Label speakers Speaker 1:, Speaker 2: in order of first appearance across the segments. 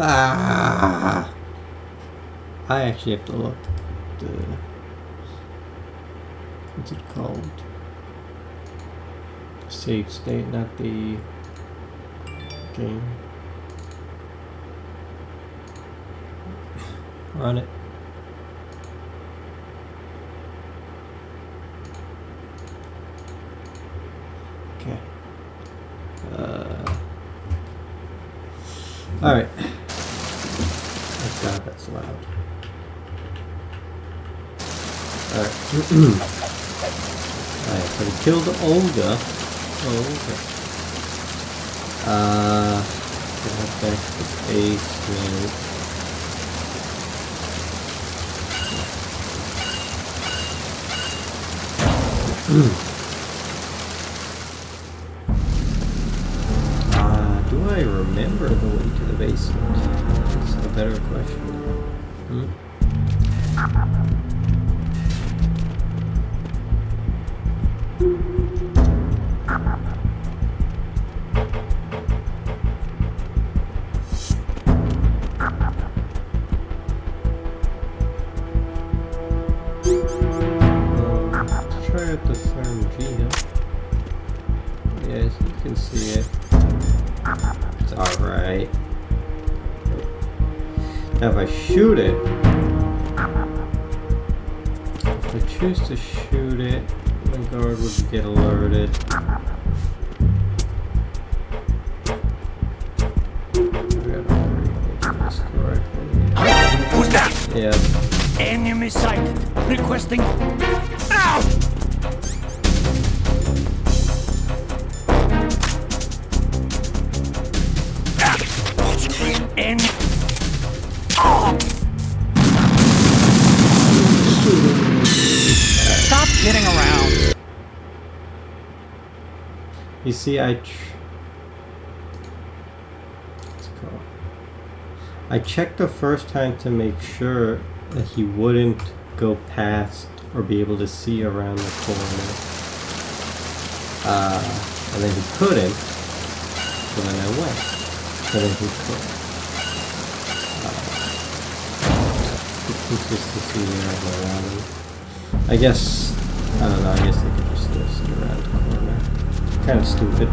Speaker 1: Ah! I actually have to look at the... What's it called? The save state, not the game. Run it. Okay. Alright. Oh god, that's loud. Alright. Alright, so we killed Olga. Oh, okay. Get back to the basement. Do I remember the way to the basement? That's a better question. Try out the Sarangina. Yes, you can see it. It's alright. Now if I shoot it, if I choose to shoot it, the guard would get alerted.
Speaker 2: Who's that?
Speaker 1: Yeah.
Speaker 2: Enemy sighted. Requesting. Ow! Stop kidding around.
Speaker 1: You see, I checked the first time to make sure that he wouldn't go past or be able to see around the corner. And then he couldn't. So then I went. And then he could. Consistency there around. I guess, I don't know, I guess they could just still see around the corner. Kind of stupid.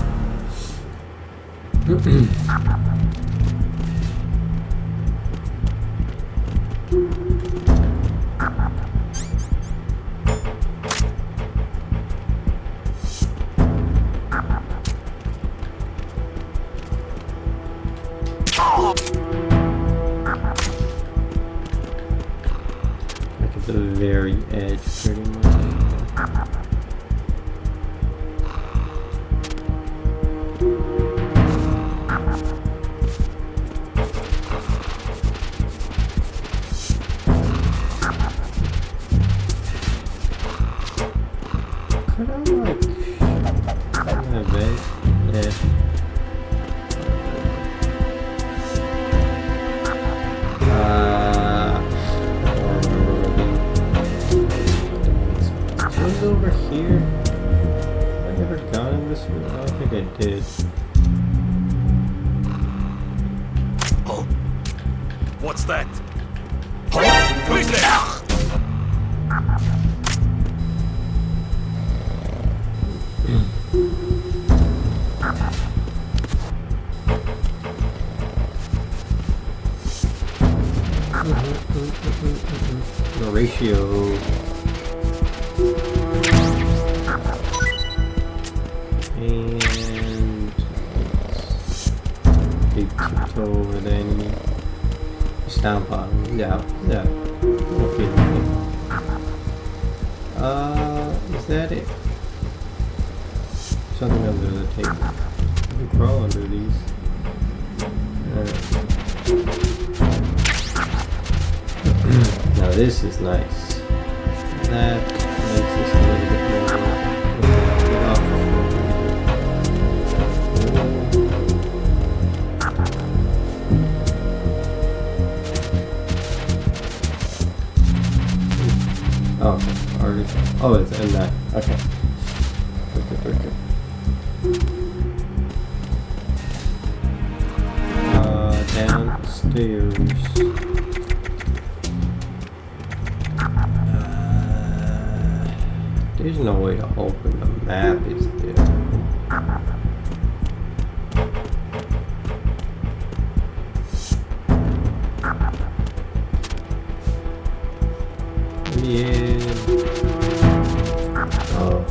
Speaker 1: Like at the very edge, pretty much. Could I like an event? Yeah. Was over here? Have I ever gone in this room? I don't think I did.
Speaker 2: Oh. What's that? Oh. Who's there?
Speaker 1: The ratio. And big tiptoe over the enemy. Stomp on him. Yeah. Won't feel anything. Is that it? Something under the table. You can crawl under these. Now this is nice. That makes this a little bit more. Oh, already. Oh, it's in that. Okay. Okay. Down, stone. Upstairs. There's no way to open the map, is there? Yeah. Oh.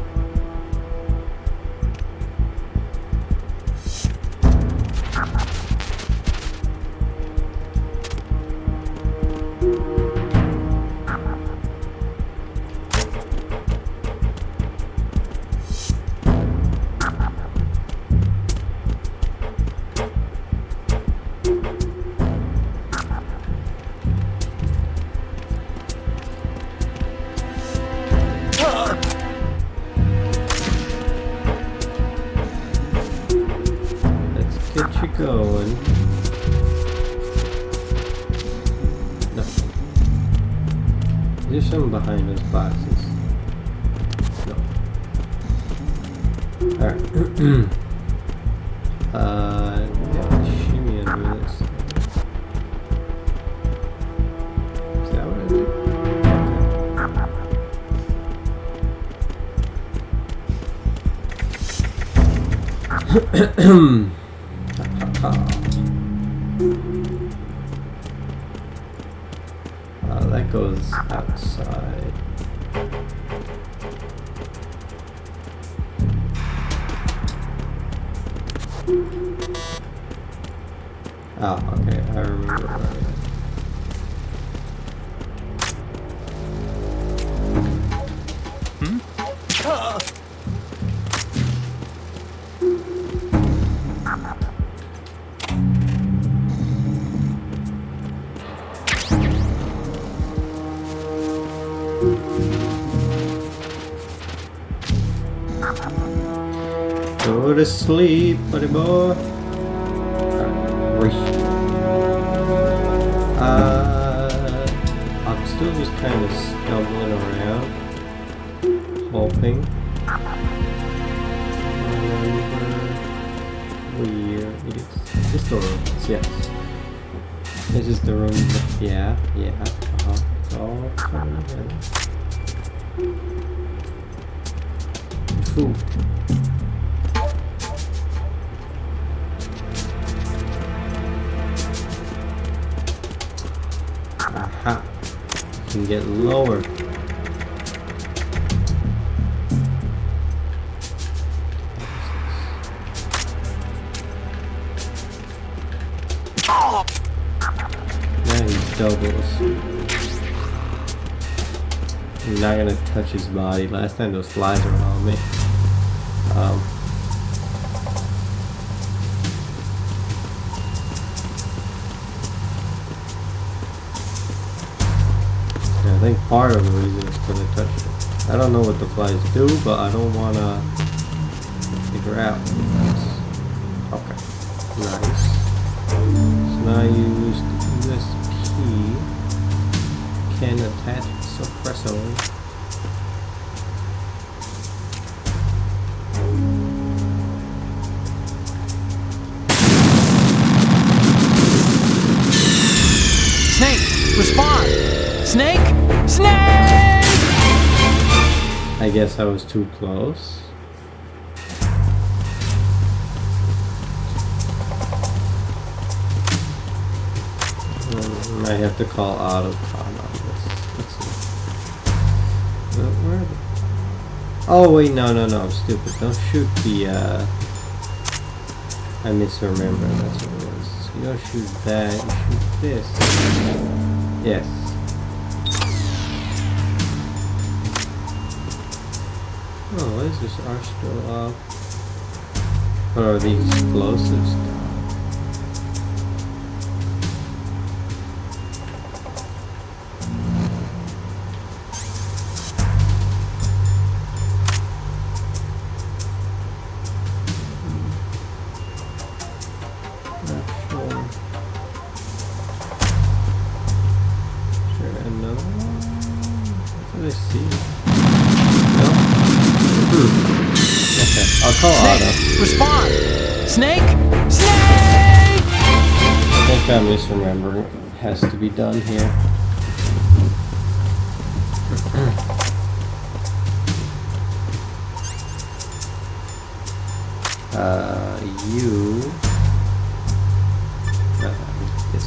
Speaker 1: Get you going. Nothing. Is there something behind those boxes? No. Alright. Yeah, shimmy under this. Is that what I did? Okay. That goes outside. Oh, okay, I remember where I am. Go to sleep, buddy boy. I'm still just kind of stumbling around, hoping. Where is this the room? Yes. This is the room. Yeah. It's all coming together. Food. Aha. You can get lower. Now he's doubles. I'm not gonna touch his body. Last time those flies were on me. I think part of the reason is gonna touch it. I don't know what the flies do, but I don't wanna figure out. Okay. Nice. So now I use the USP. Can attach suppressor.
Speaker 2: Snake, respond! Snake! Snake!
Speaker 1: I guess I was too close. I have to call AutoCon on this. Let's see. Where are they? Oh wait, no, I'm stupid. Don't shoot the I misremember, that's what it was. You don't shoot that, you shoot this. Yes. Oh, what is this? Are still up? What are these explosives?
Speaker 2: I'll call Snake, Auto. Respond! Snake! Snake!
Speaker 1: Thank just gotta misremember. It has to be done here. You. Yes.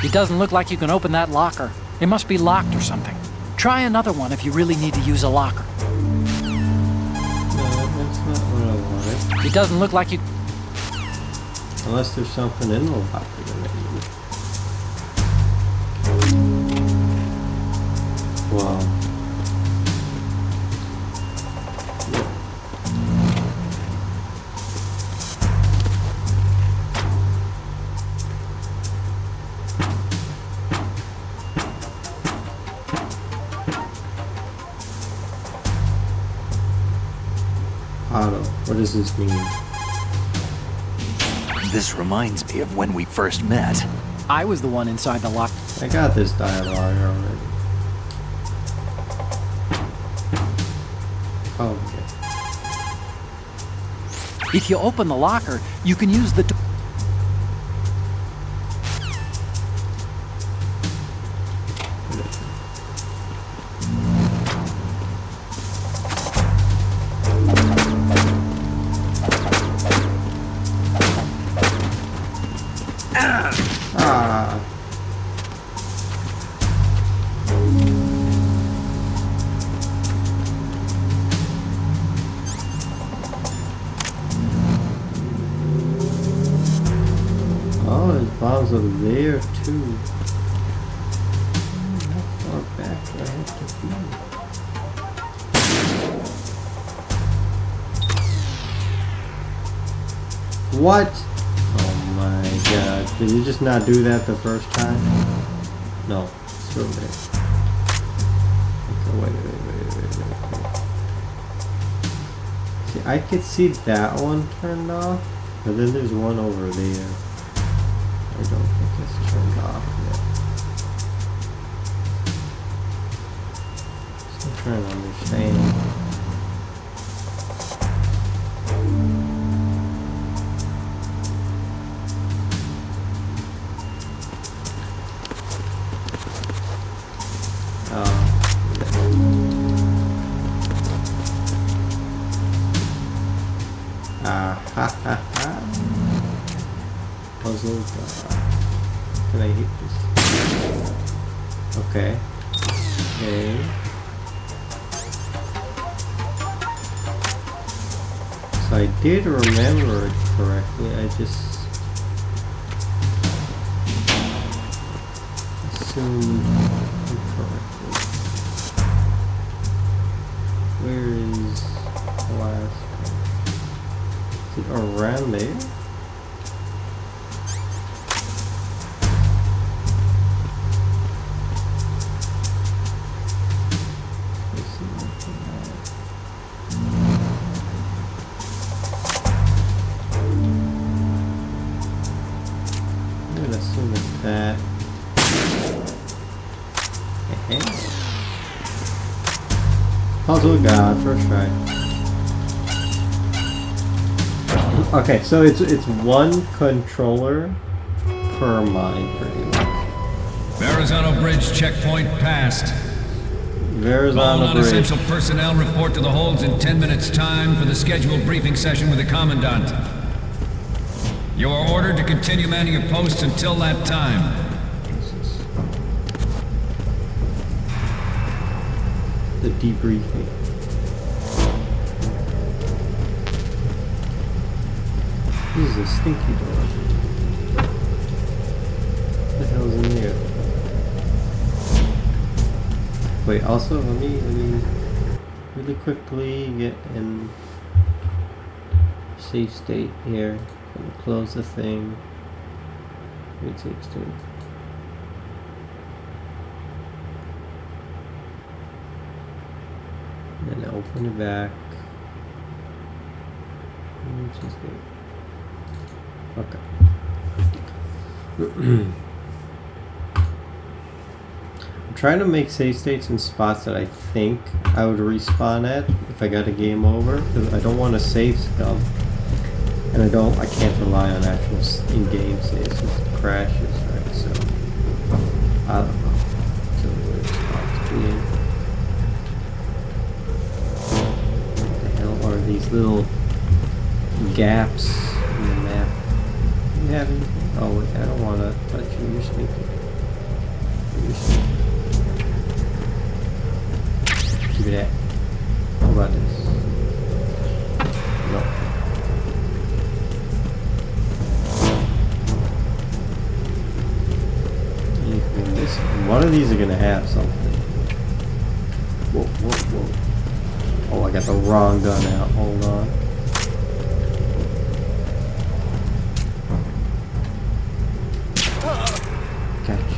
Speaker 2: It doesn't look like you can open that locker. It must be locked or something. Try another one if you really need to use a locker.
Speaker 1: No, that's not what I wanted.
Speaker 2: It doesn't look like you...
Speaker 1: Unless there's something in the locker that I need. Wow. Otto, what does this mean?
Speaker 3: This reminds me of when we first met.
Speaker 2: I was the one inside the lock.
Speaker 1: I got this dialogue already. Oh, okay.
Speaker 2: If you open the locker, you can use the...
Speaker 1: Ah. Oh, there's bombs over there too. How far back do I have to be? What? Oh my god. Did you just not do that the first time? No. It's over there. Okay, wait. See, I could see that one turned off, but then there's one over there. I don't think it's turned off yet. Still trying to understand. Puzzle. Can I hit this? Okay. Okay. So I did remember it correctly. I just assumed incorrectly. Where is the last one? Is it around there? Puzzle God, first try. Okay, so it's one controller per mine, pretty much.
Speaker 4: Verrazano Bridge checkpoint passed. All
Speaker 1: Verrazano Bridge.
Speaker 4: non-essential personnel report to the holds in 10 minutes' time for the scheduled briefing session with the Commandant. You are ordered to continue manning your posts until that time.
Speaker 1: The debriefing. This is a stinky door. What the hell's in here? Wait, also let me really quickly get in safe state here. I'm gonna close the thing. It takes two. And open it back. Which is good. Okay. I'm trying to make save states in spots that I think I would respawn at if I got a game over, because I don't want to save stuff and I can't rely on actual in-game saves since it crashes, right? So I don't know. So where it's about to be in. What the hell are these little gaps in the map? You have anything? Oh wait, I don't want to touch you. You're sneaking. You're sneaking. Give me that. How about this? No. One of these are gonna have something. Whoa, whoa, whoa. Oh, I got the wrong gun out. Hold on. Gotcha.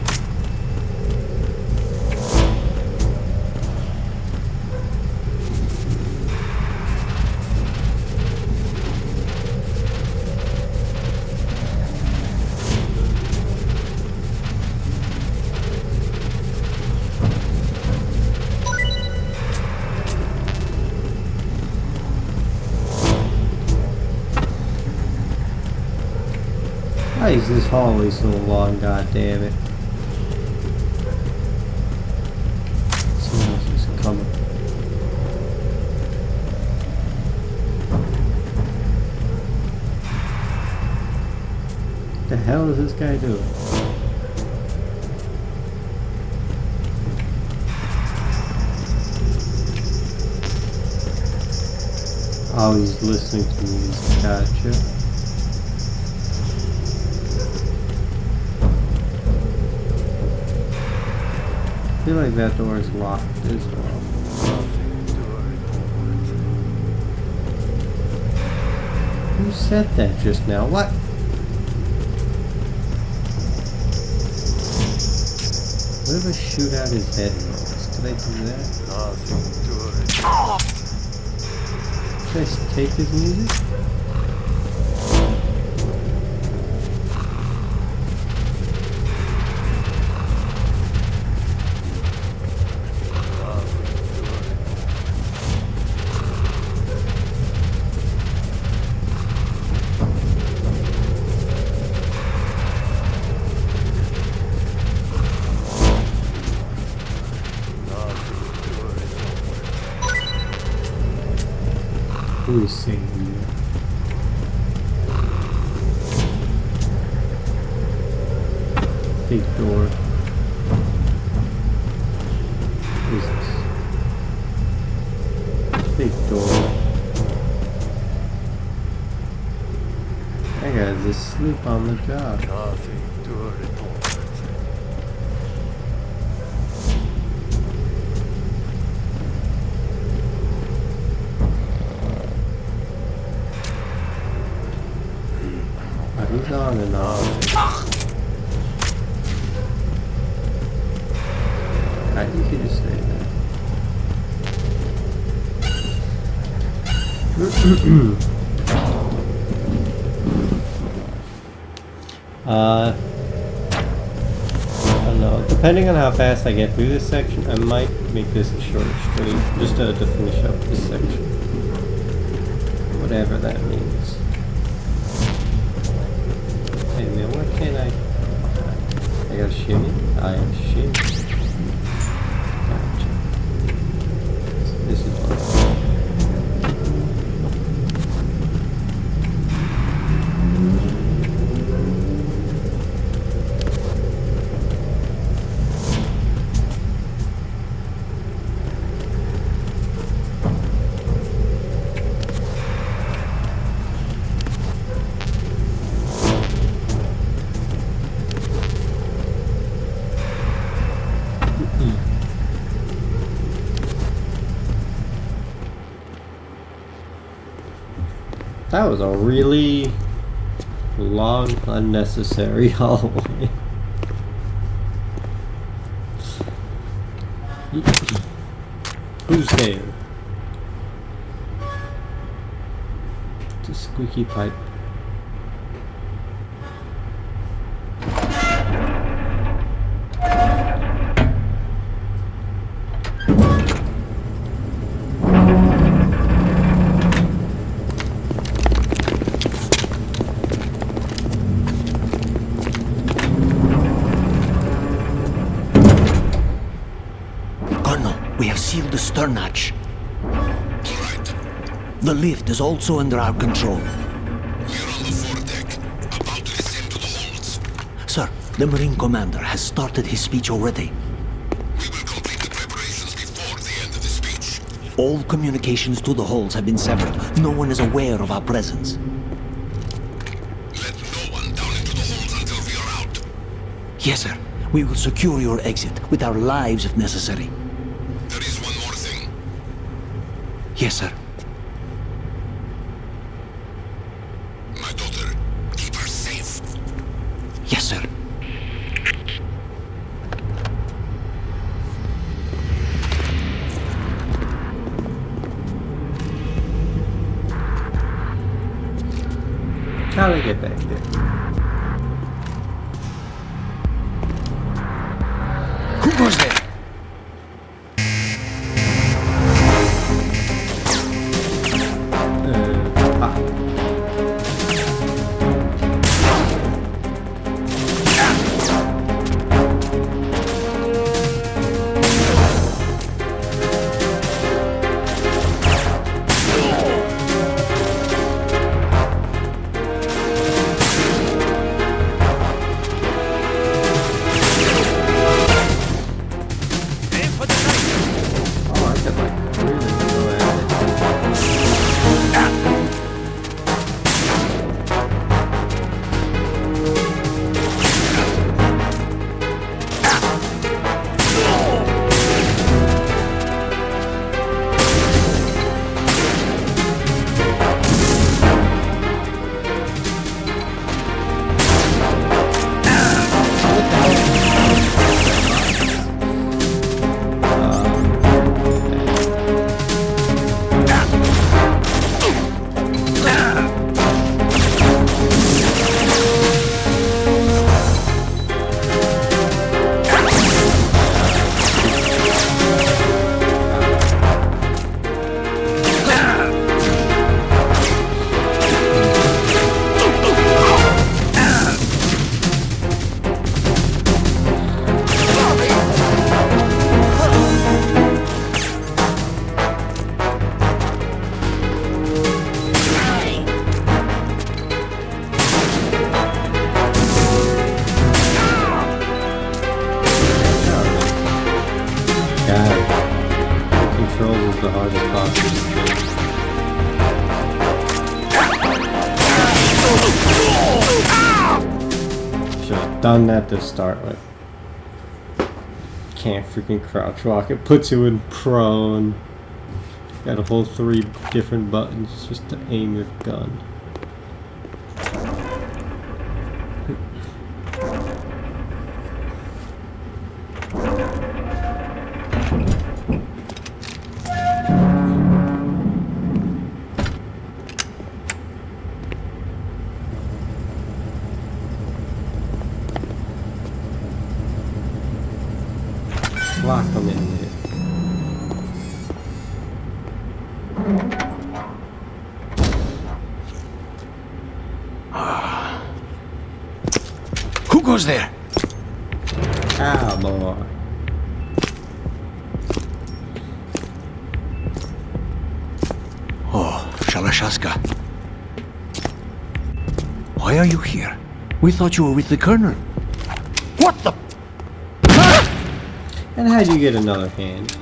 Speaker 1: Why is this hallway so long, god damn it? Someone else is coming. What the hell is this guy doing? Oh, he's listening to music. Gotcha. I feel like that door is locked as well. Who said that just now? What? What if I shoot out his head? Did I do that? Did I take his music? Who is singing that? Fake door. What is this? Fake door. That guy's asleep on the job. He's on and on. You could just say that. I don't know. Depending on how fast I get through this section, I might make this a shorter stream just to finish up this section. Whatever that means. Hey man, why can't I got a shimmy? I have a shimmy. Gotcha. This is what that was a really long, unnecessary hallway. Who's there? It's a squeaky pipe.
Speaker 5: seal the stern hatch. The lift is also under our control.
Speaker 6: We're on the foredeck, about to descend to the holds.
Speaker 5: Sir, the Marine Commander has started his speech already.
Speaker 6: We will complete the preparations before the end of the speech.
Speaker 5: All communications to the holds have been severed. No one is aware of our presence.
Speaker 6: Let no one down into the holds until we are out.
Speaker 5: Yes, sir. We will secure your exit, with our lives if necessary.
Speaker 6: There is one more thing.
Speaker 5: Yes, sir.
Speaker 6: My daughter, keep her safe.
Speaker 5: Yes, sir.
Speaker 1: How do I get back there?
Speaker 5: Who goes there?
Speaker 1: Ah. Oh, I could like really go at it. God, control is the hardest part. Should have done that to start with. Can't freaking crouch walk. It puts you in prone. Got a whole 3 different buttons just to aim your gun. Lock them in there.
Speaker 5: Who goes there?
Speaker 1: Ah, boy.
Speaker 5: Oh, Shalashaska. Why are you here? We thought you were with the Colonel. What the?
Speaker 1: And how'd you get another hand?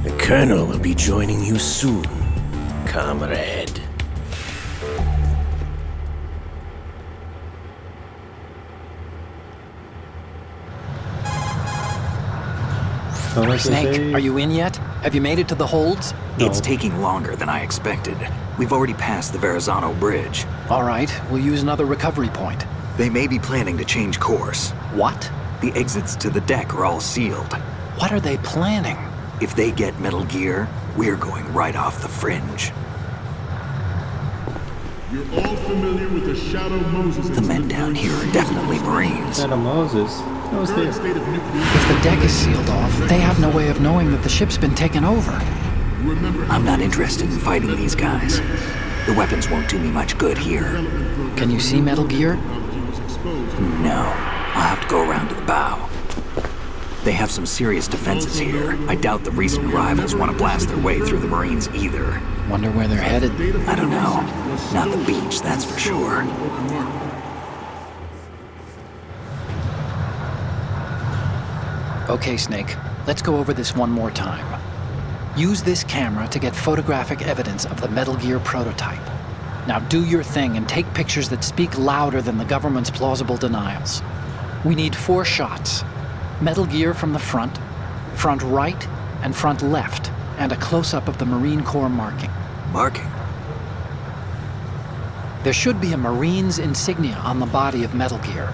Speaker 7: The Colonel will be joining you soon, comrade.
Speaker 2: Snake, are you in yet? Have you made it to the holds?
Speaker 1: No.
Speaker 3: It's taking longer than I expected. We've already passed the Verrazano Bridge.
Speaker 2: All right, we'll use another recovery point.
Speaker 3: They may be planning to change course.
Speaker 2: What?
Speaker 3: The exits to the deck are all sealed.
Speaker 2: What are they planning?
Speaker 3: If they get Metal Gear, we're going right off the fringe.
Speaker 8: You're all familiar with the Shadow Moses
Speaker 3: The men down here are definitely Marines.
Speaker 1: Shadow Moses. That was
Speaker 8: current
Speaker 1: there.
Speaker 8: state of nuclear.
Speaker 2: If the deck is sealed off, they have no way of knowing that the ship's been taken over.
Speaker 8: Remember,
Speaker 3: I'm not interested in fighting these guys. The weapons won't do me much good here.
Speaker 2: Can you see Metal Gear?
Speaker 3: No, I'll have to go around to the bow. They have some serious defenses here. I doubt the recent arrivals want to blast their way through the Marines either.
Speaker 2: Wonder where they're headed.
Speaker 3: I don't know. Not the beach, that's for sure.
Speaker 2: Okay, Snake. Let's go over this one more time. Use this camera to get photographic evidence of the Metal Gear prototype. Now do your thing and take pictures that speak louder than the government's plausible denials. We need 4 shots. Metal Gear from the front right, and front left, and a close-up of the Marine Corps marking.
Speaker 3: Marking?
Speaker 2: There should be a Marine's insignia on the body of Metal Gear.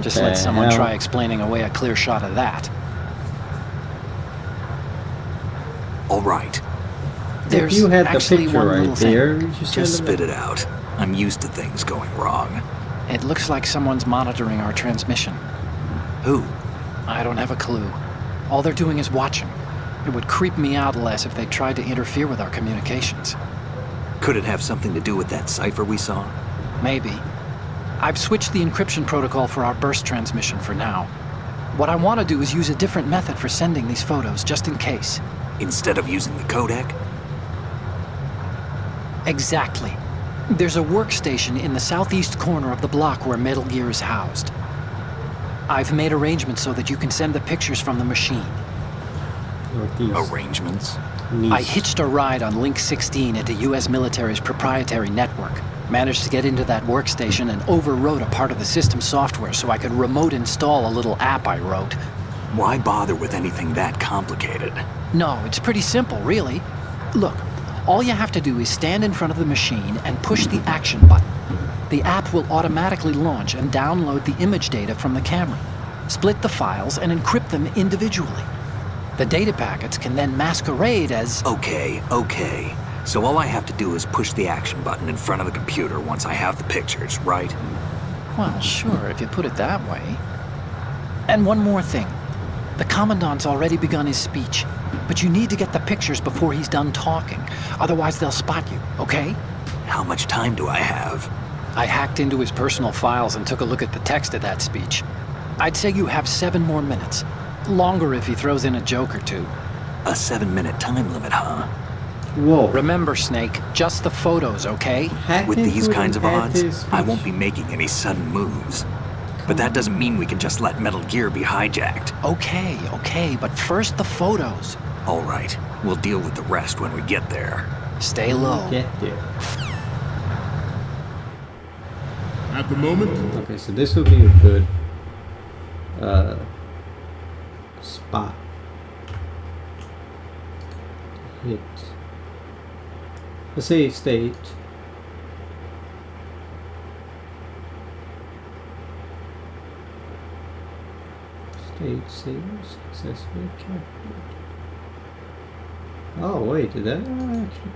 Speaker 2: Just
Speaker 1: the
Speaker 2: let someone
Speaker 1: hell?
Speaker 2: try explaining away a clear shot of that.
Speaker 3: All right.
Speaker 2: There's
Speaker 1: If you had the
Speaker 2: actually
Speaker 1: picture
Speaker 2: one
Speaker 1: right
Speaker 2: little thing.
Speaker 1: there, you just
Speaker 3: Just
Speaker 1: send
Speaker 3: spit it out. I'm used to things going wrong.
Speaker 2: It looks like someone's monitoring our transmission.
Speaker 3: Who?
Speaker 2: I don't have a clue. All they're doing is watching. It would creep me out less if they tried to interfere with our communications.
Speaker 3: Could it have something to do with that cipher we saw?
Speaker 2: Maybe. I've switched the encryption protocol for our burst transmission for now. What I want to do is use a different method for sending these photos, just in case.
Speaker 3: Instead of using the codec?
Speaker 2: Exactly. There's a workstation in the southeast corner of the block where Metal Gear is housed. I've made arrangements so that you can send the pictures from the machine.
Speaker 1: Northeast.
Speaker 3: Arrangements?
Speaker 2: I hitched a ride on Link 16 into US military's proprietary network. Managed to get into that workstation and overwrote a part of the system software so I could remote install a little app I wrote.
Speaker 3: Why bother with anything that complicated?
Speaker 2: No, it's pretty simple, really. Look, all you have to do is stand in front of the machine and push the action button. The app will automatically launch and download the image data from the camera, split the files, and encrypt them individually. The data packets can then masquerade as...
Speaker 3: Okay. So all I have to do is push the action button in front of the computer once I have the pictures, right?
Speaker 2: Well, sure, if you put it that way. And one more thing. The Commandant's already begun his speech, but you need to get the pictures before he's done talking. Otherwise, they'll spot you, okay?
Speaker 3: How much time do I have?
Speaker 2: I hacked into his personal files and took a look at the text of that speech. I'd say you have 7 more minutes. Longer if he throws in a joke or two.
Speaker 3: A 7-minute time limit, huh?
Speaker 1: Whoa.
Speaker 2: Remember, Snake, just the photos, okay?
Speaker 3: With these kinds of odds, I
Speaker 1: I
Speaker 3: won't be making any sudden moves. But that doesn't mean we can just let Metal Gear be hijacked.
Speaker 2: Okay, but first the photos.
Speaker 3: All right, we'll deal with the rest when we get there.
Speaker 2: Stay low.
Speaker 1: Get there.
Speaker 8: At the moment,
Speaker 1: Okay, so this would be a good spot. Hit. Let's say state. State saves successfully captured. Oh wait, did that actually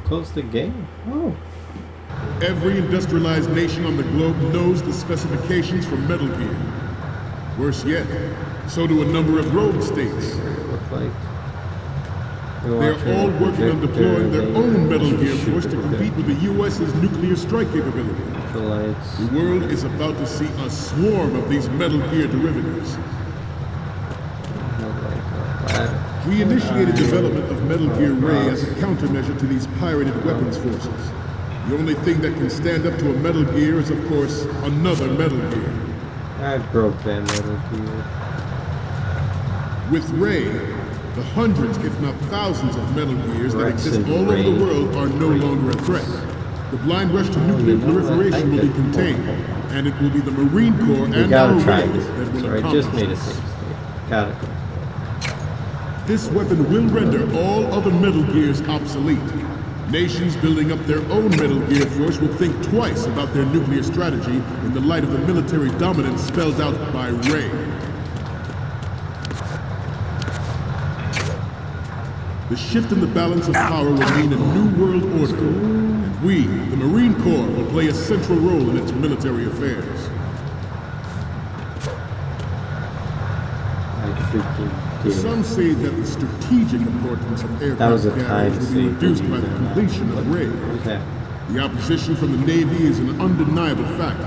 Speaker 1: close the game? Oh.
Speaker 8: every industrialized nation on the globe knows the specifications for Metal Gear. Worse yet, so do a number of rogue states.
Speaker 1: Look like
Speaker 8: They're all working on deploying their own Metal Gear force to compete with the U.S.'s nuclear strike capability.
Speaker 1: the lights.
Speaker 8: The world is about to see a swarm of these Metal Gear derivatives. We initiated development of Metal Gear Ray as a countermeasure to these pirated weapons forces. The only thing that can stand up to a Metal Gear is, of course, another Metal Gear.
Speaker 1: I broke that Metal Gear.
Speaker 8: With Ray, the hundreds, if not thousands, of Metal Gears that
Speaker 1: Rex
Speaker 8: exist
Speaker 1: and
Speaker 8: all over
Speaker 1: Ray.
Speaker 8: the world are no longer a threat. The blind rush to nuclear proliferation will be contained, and it will be the Marine Corps
Speaker 1: We
Speaker 8: and our
Speaker 1: gotta try
Speaker 8: Ray
Speaker 1: this.
Speaker 8: that will
Speaker 1: Sorry, I
Speaker 8: accomplish
Speaker 1: just made a
Speaker 8: this.
Speaker 1: save state. Gotta go.
Speaker 8: This weapon will render all other Metal Gears obsolete. Nations building up their own Metal Gear force will think twice about their nuclear strategy in the light of the military dominance spelled out by Ray. The shift in the balance of power will mean a new world order, and we, the Marine Corps, will play a central role in its military affairs.
Speaker 1: I freaking did.
Speaker 8: Some say that the strategic importance of
Speaker 1: That was
Speaker 8: aircraft
Speaker 1: a time
Speaker 8: carriers will be reduced by the
Speaker 1: sequence.
Speaker 8: completion of Ray.
Speaker 1: Okay.
Speaker 8: The opposition from the Navy is an undeniable fact.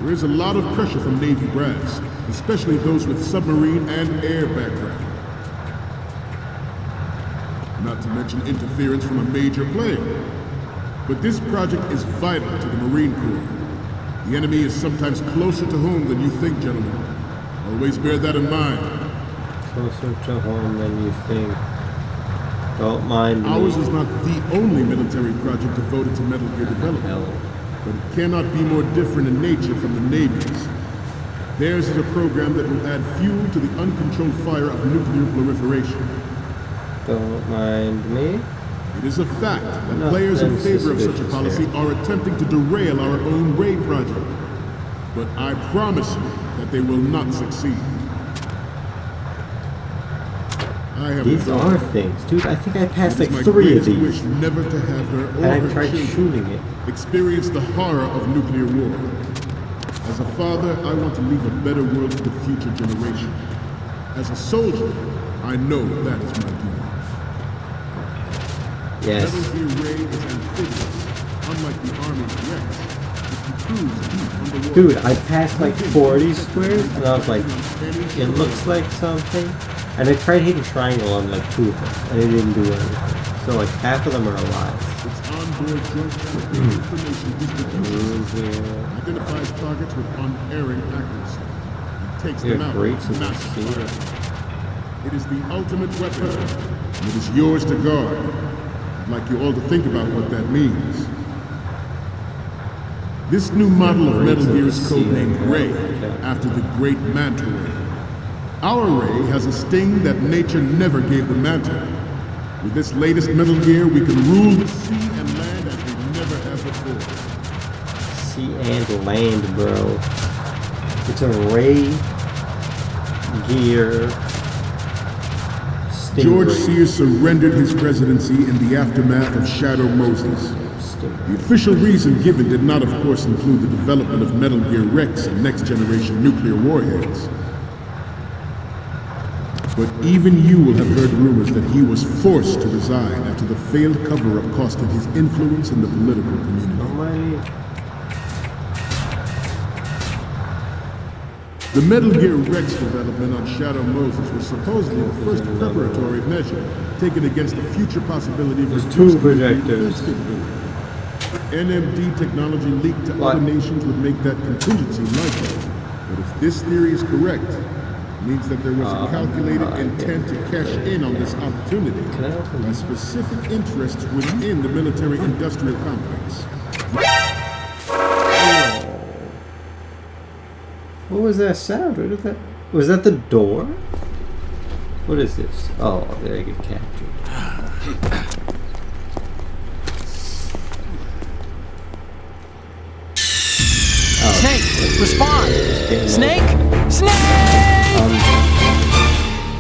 Speaker 8: There is a lot of pressure from Navy brass, especially those with submarine and air background. Not to mention interference from a major player. But this project is vital to the Marine Corps. The enemy is sometimes closer to home than you think, gentlemen. Always bear that in mind.
Speaker 1: Closer to home than you think. Don't mind me.
Speaker 8: Ours is not the only military project devoted to Metal Gear development,
Speaker 1: Hell.
Speaker 8: but it cannot be more different in nature from the Navy's. Theirs is a program that will add fuel to the uncontrolled fire of nuclear proliferation.
Speaker 1: Don't mind me.
Speaker 8: It is a fact that
Speaker 1: Nothing
Speaker 8: players in favor of such a
Speaker 1: suspicious
Speaker 8: policy
Speaker 1: here.
Speaker 8: are attempting to derail our own Ray project. But I promise you that they will not succeed. I have
Speaker 1: These
Speaker 8: a
Speaker 1: are
Speaker 8: daughter.
Speaker 1: things. Dude, I think I passed
Speaker 8: It is
Speaker 1: like
Speaker 8: my
Speaker 1: 3 of
Speaker 8: greatest wish
Speaker 1: these.
Speaker 8: never to have her or
Speaker 1: And I
Speaker 8: her
Speaker 1: tried
Speaker 8: children
Speaker 1: shooting it.
Speaker 8: experience the horror of nuclear war. As a father, I want to leave a better world for the future generation. As a soldier, I know that is my duty.
Speaker 1: Yes.
Speaker 8: Metal Gear Ray is amphibious, unlike the Army's Rex, which cruise deep underwater.
Speaker 1: Dude, I passed like 40 squares and I was like, it looks like something. And I tried hitting triangle on like 2 of them and it didn't do anything. So like half of them are alive.
Speaker 8: Its onboard joint information distribution identifies targets with unerring accuracy. It takes
Speaker 1: Yeah,
Speaker 8: them out
Speaker 1: great
Speaker 8: with
Speaker 1: to
Speaker 8: massive
Speaker 1: see
Speaker 8: fire.
Speaker 1: that.
Speaker 8: It is the ultimate weapon, and it is yours to guard. I'd like you all to think about what that means. This new model of Metal Gear is codenamed Ray, after the great Manta Ray. Our Ray has a sting that nature never gave the Manta. With this latest Metal Gear, we can rule the sea and land as we never have before.
Speaker 1: Sea and land, bro. It's a Ray Gear Stingray.
Speaker 8: George Sears surrendered his presidency in the aftermath of Shadow Moses. The official reason given did not, of course, include the development of Metal Gear Rex and next-generation nuclear warheads. But even you will have heard rumors that he was forced to resign after the failed cover-up cost him his influence in the political community.
Speaker 1: Don't mind me.
Speaker 8: The Metal Gear Rex development on Shadow Moses was supposedly the first preparatory measure taken against the future possibility of
Speaker 1: There's
Speaker 8: reducing
Speaker 1: two projectors.
Speaker 8: defense capability. NMD technology leaked to
Speaker 1: What?
Speaker 8: other nations would make that contingency likely. But if this theory is correct, it means that there was a calculated intent to cash in on this opportunity
Speaker 1: Can I open
Speaker 8: by
Speaker 1: this?
Speaker 8: specific interests within the military-industrial complex.
Speaker 1: What was that sound? What is that? Was that the door? What is this? Oh, there I get captured.
Speaker 2: Snake, respond!
Speaker 1: Getting
Speaker 2: Snake! Snake!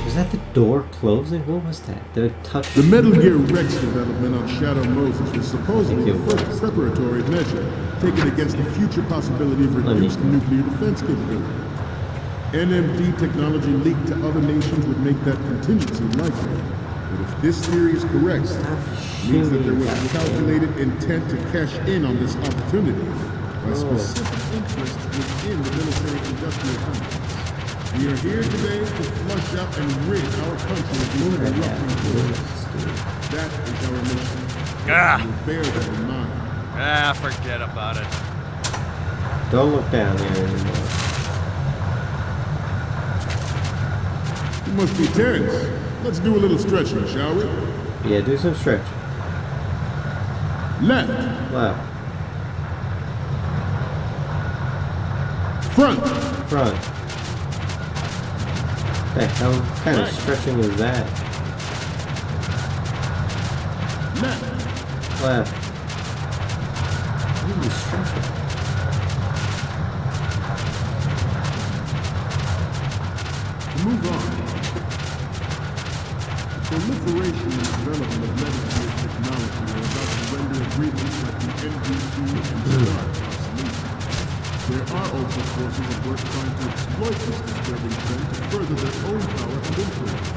Speaker 1: Was that the door closing? What was that? Did I touch
Speaker 8: The Metal Gear Rex development on Shadow Moses was supposedly
Speaker 1: I
Speaker 8: the
Speaker 1: think it
Speaker 8: first
Speaker 1: was.
Speaker 8: preparatory measure taken against the future possibility of
Speaker 1: Let me-
Speaker 8: reduced nuclear defense capability. NMD technology leaked to other nations would make that contingency likely. But if this theory is correct, it means that there was a calculated intent to cash in on this opportunity by specific interests within the military-industrial complex. We are here today to flush out and rid our country of these corrupting forces. That is our mission. We'll bear that in mind.
Speaker 9: Forget about it.
Speaker 1: Don't look down there anymore.
Speaker 8: You must be Terrence. Let's do a little stretching, shall we?
Speaker 1: Yeah, do some stretching.
Speaker 8: Left,
Speaker 1: Left,
Speaker 8: front,
Speaker 1: front. The hell kind of stretching is that?
Speaker 8: left,
Speaker 1: Left. What are you stretching?
Speaker 8: move on. Proliferation and development of Metal Gear technology are about to render agreements like the NVC and START obsolete. There are also forces at work trying to exploit this disturbing trend to further their own power and influence.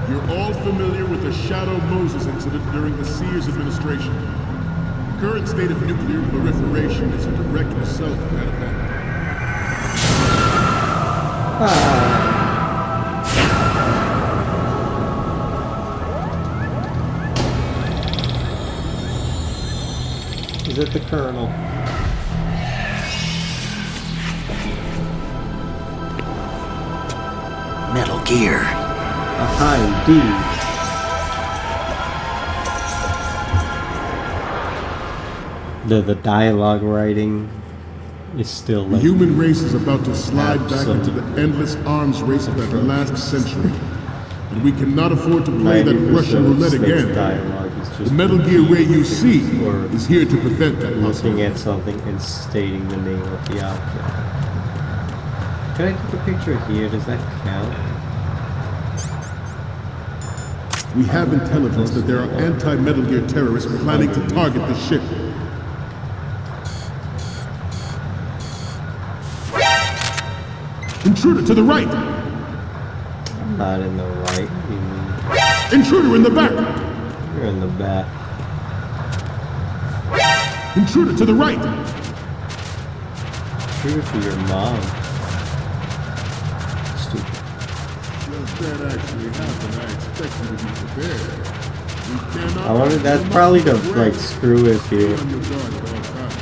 Speaker 8: You're all familiar with the Shadow Moses incident during the Sears administration. The current state of nuclear proliferation is a direct result of that event.
Speaker 1: Is it the Colonel?
Speaker 3: Metal Gear.
Speaker 1: Aha, indeed. The dialogue writing is still
Speaker 8: The
Speaker 1: like
Speaker 8: human race is about to slide back
Speaker 1: absolute.
Speaker 8: into the endless arms race of that last century. And we cannot afford to play that
Speaker 1: 90%
Speaker 8: Russian
Speaker 1: of
Speaker 8: roulette
Speaker 1: Snake's
Speaker 8: again.
Speaker 1: dialogue is just
Speaker 8: The Metal Gear Ray you see
Speaker 1: or
Speaker 8: is here to prevent that
Speaker 1: looking
Speaker 8: possibility.
Speaker 1: at something and stating the name of the object. Can I take a picture here? Does that count?
Speaker 8: We have intelligence that there are anti-Metal Gear terrorists planning to target the ship. Intruder to the right!
Speaker 1: I'm not in the right. You mean
Speaker 8: Intruder in the back!
Speaker 1: you're in the back.
Speaker 8: Intruder to the right!
Speaker 1: True to your mom. Stupid.
Speaker 8: If that actually happened, I expect you to be prepared. We cannot...
Speaker 1: I wonder. That's probably the like screw issue.
Speaker 8: Be on your guard at all times.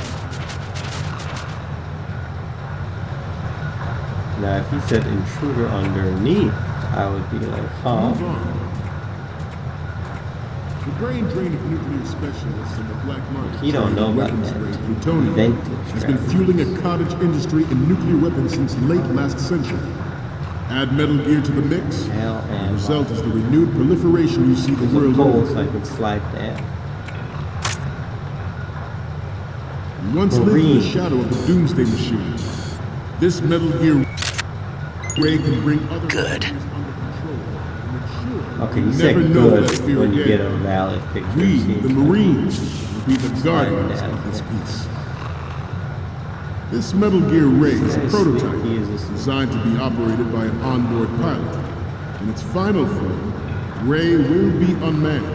Speaker 1: Now, if he said intruder underneath, I would be like, huh?
Speaker 8: Move on. The brain drain of nuclear specialists in the black market
Speaker 1: You don't know about
Speaker 8: weapons
Speaker 1: that.
Speaker 8: grade plutonium
Speaker 1: Vintage
Speaker 8: has been
Speaker 1: crap.
Speaker 8: fueling a cottage industry in nuclear weapons since late last century. Add Metal Gear to the mix,
Speaker 1: Hell
Speaker 8: the
Speaker 1: and
Speaker 8: result is the renewed proliferation you see the
Speaker 1: there's a
Speaker 8: world
Speaker 1: pole
Speaker 8: over.
Speaker 1: so I can slide down.
Speaker 8: We once lived in
Speaker 1: Marine.
Speaker 8: the shadow of the Doomsday Machine. This Metal Gear Ray can bring other
Speaker 3: Good.
Speaker 8: weapons under control. And it should.
Speaker 1: Okay, you
Speaker 8: We'll
Speaker 1: said
Speaker 8: never know
Speaker 1: good
Speaker 8: that fear
Speaker 1: when you
Speaker 8: again.
Speaker 1: get a valid picture.
Speaker 8: We,
Speaker 1: See,
Speaker 8: the Marines, will be the guardians
Speaker 1: down
Speaker 8: of this
Speaker 1: here.
Speaker 8: peace. This Metal Gear Ray is a
Speaker 1: Yes,
Speaker 8: prototype
Speaker 1: he is a-
Speaker 8: designed to be operated by an onboard pilot. In its final form, Ray will be unmanned,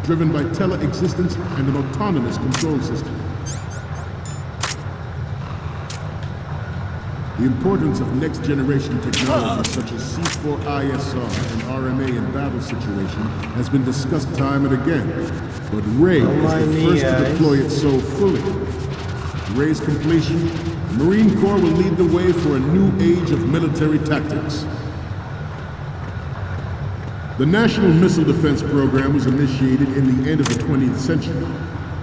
Speaker 8: driven by tele-existence and an autonomous control system. The importance of next-generation technologies such as C4ISR and RMA in battle situation has been discussed time and again, but Ray is
Speaker 1: mind
Speaker 8: the
Speaker 1: me,
Speaker 8: first to
Speaker 1: guys.
Speaker 8: deploy it so fully. Ray's completion, the Marine Corps will lead the way for a new age of military tactics. The National Missile Defense Program was initiated in the end of the 20th century,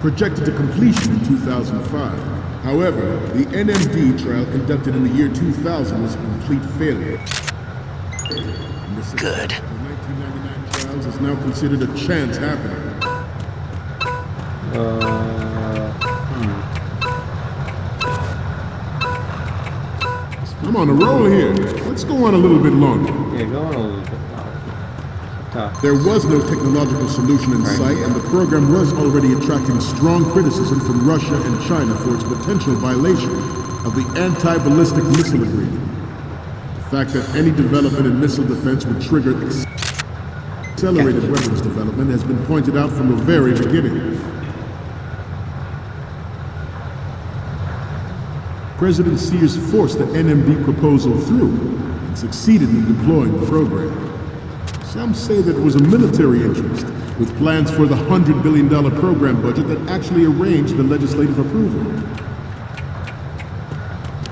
Speaker 8: projected to completion in 2005. However, the NMD trial conducted in the year 2000 was a complete failure. And the
Speaker 3: Good.
Speaker 8: success of the 1999 trials is now considered a chance happening. I'm on a roll here. Let's go on a little bit longer.
Speaker 1: Yeah, go on a little bit longer. Talk.
Speaker 8: There was no technological solution in sight, and the program was already attracting strong criticism from Russia and China for its potential violation of the anti-ballistic missile agreement. The fact that any development in missile defense would trigger accelerated weapons development has been pointed out from the very beginning. President Sears forced the NMD proposal through and succeeded in deploying the program. Some say that it was a military interest, with plans for the $100 billion program budget that actually arranged the legislative approval.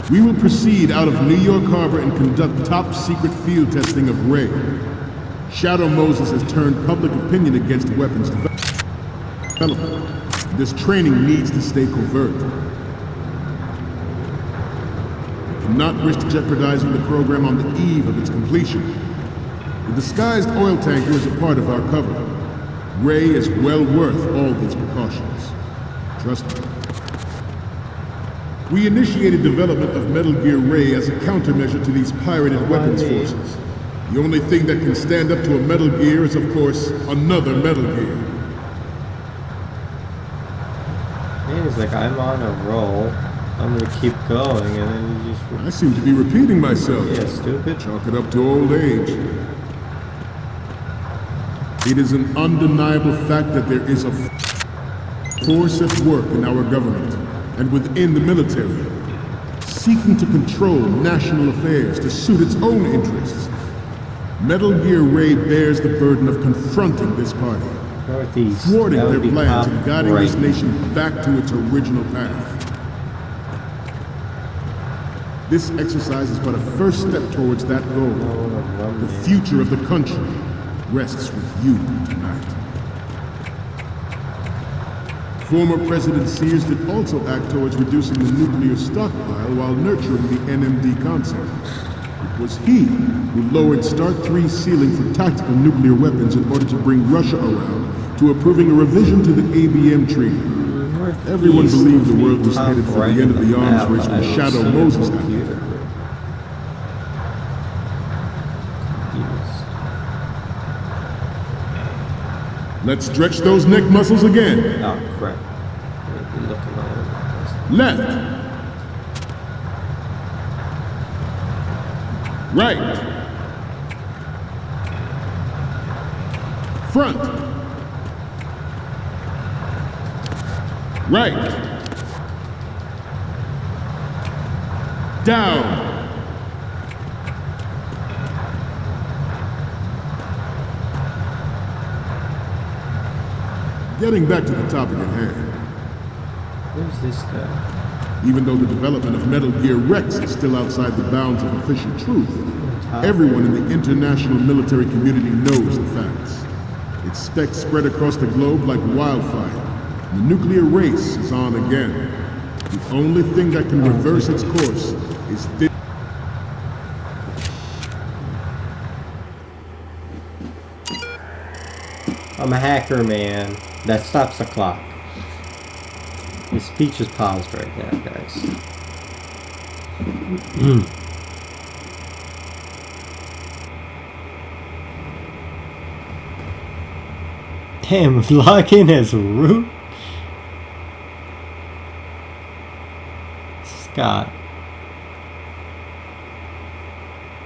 Speaker 8: We will proceed out of New York Harbor and conduct top-secret field testing of Ray. Shadow Moses has turned public opinion against weapons development. This training needs to stay covert. We cannot risk jeopardizing the program on the eve of its completion. The disguised oil tanker is a part of our cover. Ray is well worth all these precautions. Trust me. We initiated development of Metal Gear Ray as a countermeasure to these pirated weapons forces. The only thing that can stand up to a Metal Gear is, of course, another Metal Gear.
Speaker 1: Man, it's like I'm on a roll. I'm gonna keep going, and then you just...
Speaker 8: I seem to be repeating myself.
Speaker 1: Yeah, stupid.
Speaker 8: Chalk it up to old age. It is an undeniable fact that there is a force at work in our government and within the military, seeking to control national affairs to suit its own interests. Metal Gear Ray bears the burden of confronting this party,
Speaker 1: Northeast.
Speaker 8: thwarting
Speaker 1: That would
Speaker 8: their
Speaker 1: be
Speaker 8: plans
Speaker 1: top
Speaker 8: and guiding
Speaker 1: right.
Speaker 8: this nation back to its original path. This exercise is but a first step towards that goal. The future of the country rests with you tonight. Former President Sears did also act towards reducing the nuclear stockpile while nurturing the NMD concept. It was he who lowered START 3's ceiling for tactical nuclear weapons in order to bring Russia around to approving a revision to the ABM Treaty. Everyone believed the world was headed for the end of the arms race when Shadow Moses got there. Let's stretch those neck muscles again.
Speaker 1: Oh, crap. You're looking all over the
Speaker 8: Left. Right. Front. Right. Down. Getting back to the topic at hand.
Speaker 1: Who's this guy?
Speaker 8: Even though the development of Metal Gear Rex is still outside the bounds of official truth, everyone in the international military community knows the facts. Its specs spread across the globe like wildfire. The nuclear race is on again. The only thing that can reverse its course is this.
Speaker 1: I'm a hacker, man. That stops the clock. His speech is paused right now, guys. Damn, log in as root. Scott.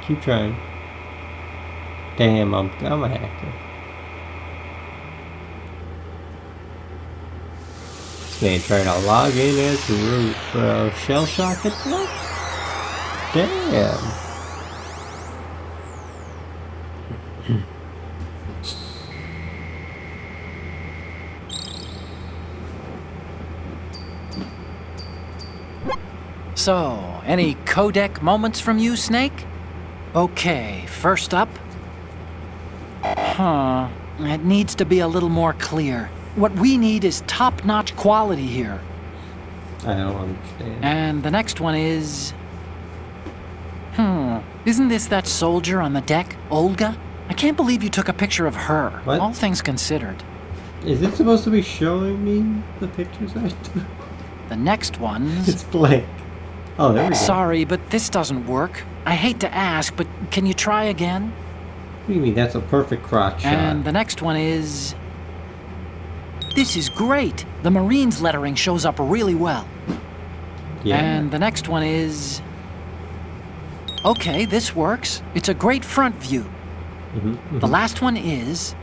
Speaker 1: Keep trying. Damn, I'm a hacker. This man trying to log in as root, bro. Shell shock it, bro? Damn.
Speaker 2: So, any codec moments from you, Snake? Okay, first up. It needs to be a little more clear. What we need is top-notch quality here.
Speaker 1: I don't understand.
Speaker 2: And the next one is... Isn't this that soldier on the deck, Olga? I can't believe you took a picture of her,
Speaker 1: What?
Speaker 2: all things considered.
Speaker 1: Is it supposed to be showing me the pictures I took?
Speaker 2: The next one's...
Speaker 1: It's blank. Oh, there we go.
Speaker 2: Sorry, but this doesn't work. I hate to ask, but can you try again?
Speaker 1: What do you mean? That's a perfect crotch shot.
Speaker 2: And the next one is... This is great! The Marines lettering shows up really well.
Speaker 1: Yeah.
Speaker 2: And the next one is... Okay, this works. It's a great front view. The last one is...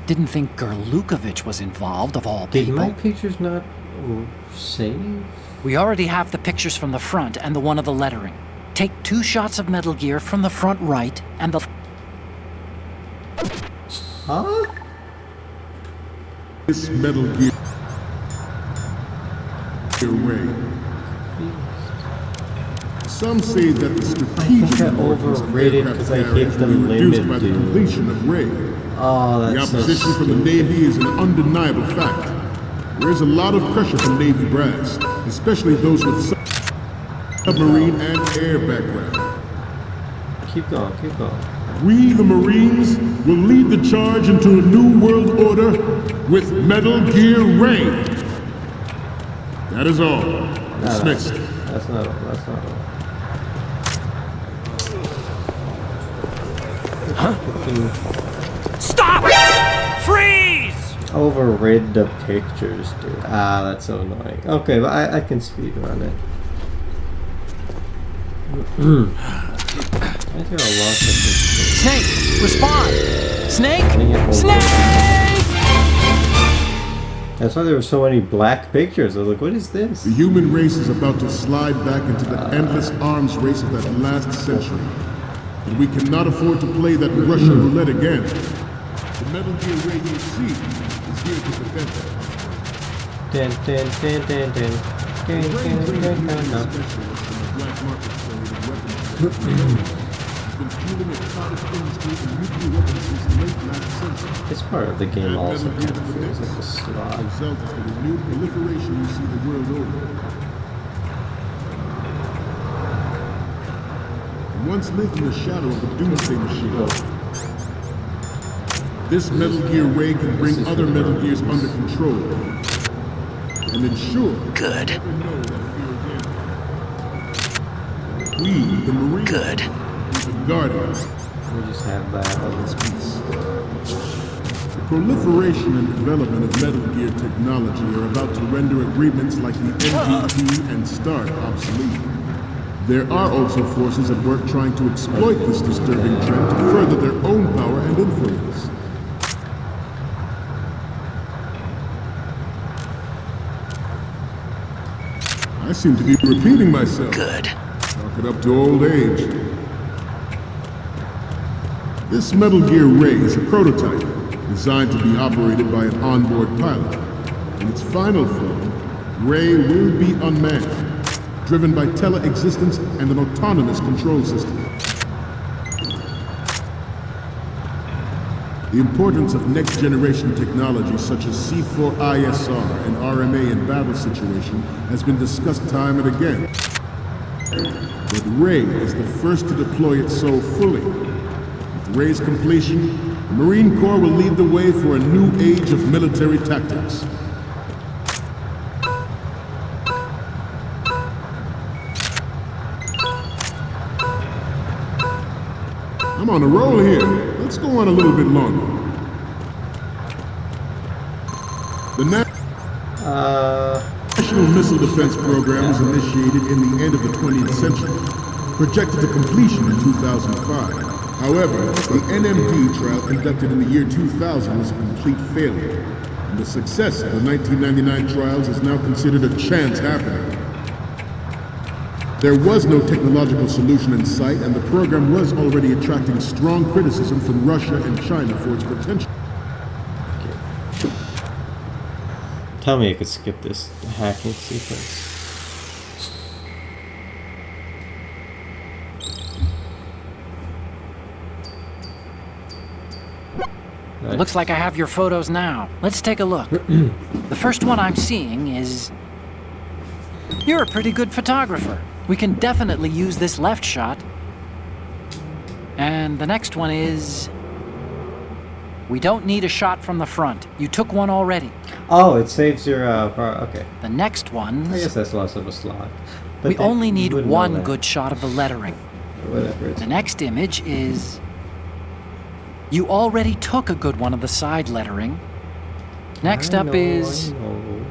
Speaker 2: Didn't think Gerlukovich was involved, of all
Speaker 1: Did
Speaker 2: people.
Speaker 1: my pictures not save?
Speaker 2: We already have the pictures from the front and the one of the lettering. Take 2 shots of Metal Gear from the front right and the...
Speaker 1: Huh?
Speaker 8: This Metal Gear Ray. Some say that the strategic
Speaker 1: I
Speaker 8: importance of
Speaker 1: overrated
Speaker 8: aircraft
Speaker 1: 'cause I hit
Speaker 8: carriers
Speaker 1: the
Speaker 8: will be reduced
Speaker 1: limit,
Speaker 8: by the
Speaker 1: dude.
Speaker 8: completion of Ray.
Speaker 1: Oh,
Speaker 8: The
Speaker 1: that's so
Speaker 8: opposition from the
Speaker 1: stupid.
Speaker 8: Navy is an undeniable fact. There is a lot of pressure from Navy brass, especially those with submarine and air background.
Speaker 1: Keep going, keep going.
Speaker 8: We, the Marines, will lead the charge into a new world order with Metal Gear Ray. That is all.
Speaker 1: No,
Speaker 8: Dismissed.
Speaker 1: that's not all. That's not all.
Speaker 3: Stop! Freeze!
Speaker 1: Overrid the pictures, dude. Ah, that's so annoying. Okay, but I can speed run it. I hear a lot of this.
Speaker 2: Snake, respond! Snake!
Speaker 1: Yeah,
Speaker 2: Snake!
Speaker 1: That's why there were so many black pictures. I was like, what is this?
Speaker 8: The human race is about to slide back into the endless arms race of that last century. And we cannot afford to play that Russian roulette again. The Metal Gear Ray you see is here to prevent that.
Speaker 1: Dun, dun, dun, dun, dun. Dun, dun, dun, dun, dun.
Speaker 8: Black market trade in weapons. It's been fueling a cottage industry in nuclear weapons since the late last century.
Speaker 1: This part of the game also kind of feels like a slog.
Speaker 8: The result is the renewed proliferation you see the world over. Once lived in the shadow of the Doomsday Machine. This Metal Gear Ray can bring other Metal Gears under control and ensure
Speaker 3: Good.
Speaker 8: never know that fear again. We, the Marines,
Speaker 3: Good.
Speaker 8: the Guardians,
Speaker 1: We just have that.
Speaker 8: of this peace. The proliferation and development of Metal Gear technology are about to render agreements like the NPT and START obsolete. There are also forces at work trying to exploit this disturbing trend to further their own power and influence. I seem to be repeating myself.
Speaker 3: Good.
Speaker 8: Chalk it up to old age. This Metal Gear Ray is a prototype designed to be operated by an onboard pilot. In its final form, Ray will be unmanned, driven by tele-existence and an autonomous control system. The importance of next-generation technology such as C4ISR and RMA in battle situation has been discussed time and again. But Ray is the first to deploy it so fully. With Ray's completion, the Marine Corps will lead the way for a new age of military tactics. I'm on a roll here. Let's go on a little bit longer. The National Missile Defense Program was initiated in the end of the 20th century, projected to completion in 2005. However, the NMD trial conducted in the year 2000 was a complete failure, and the success of the 1999 trials is now considered a chance happening. There was no technological solution in sight, and the program was already attracting strong criticism from Russia and China for its potential.
Speaker 1: Tell me I could skip this hacking sequence.
Speaker 2: Looks like I have your photos now. Let's take a look. The first one I'm seeing is... You're a pretty good photographer. We can definitely use this left shot. And the next one is... We don't need a shot from the front. You took one already.
Speaker 1: Oh, it saves your okay.
Speaker 2: The next one...
Speaker 1: I guess that's less of a slot. But
Speaker 2: We
Speaker 1: then
Speaker 2: only
Speaker 1: you
Speaker 2: need
Speaker 1: wouldn't know
Speaker 2: one
Speaker 1: that.
Speaker 2: good shot of the lettering.
Speaker 1: Whatever. It's
Speaker 2: The next image is... You already took a good one of the side lettering. Next
Speaker 1: I
Speaker 2: up
Speaker 1: know,
Speaker 2: is...
Speaker 1: I know.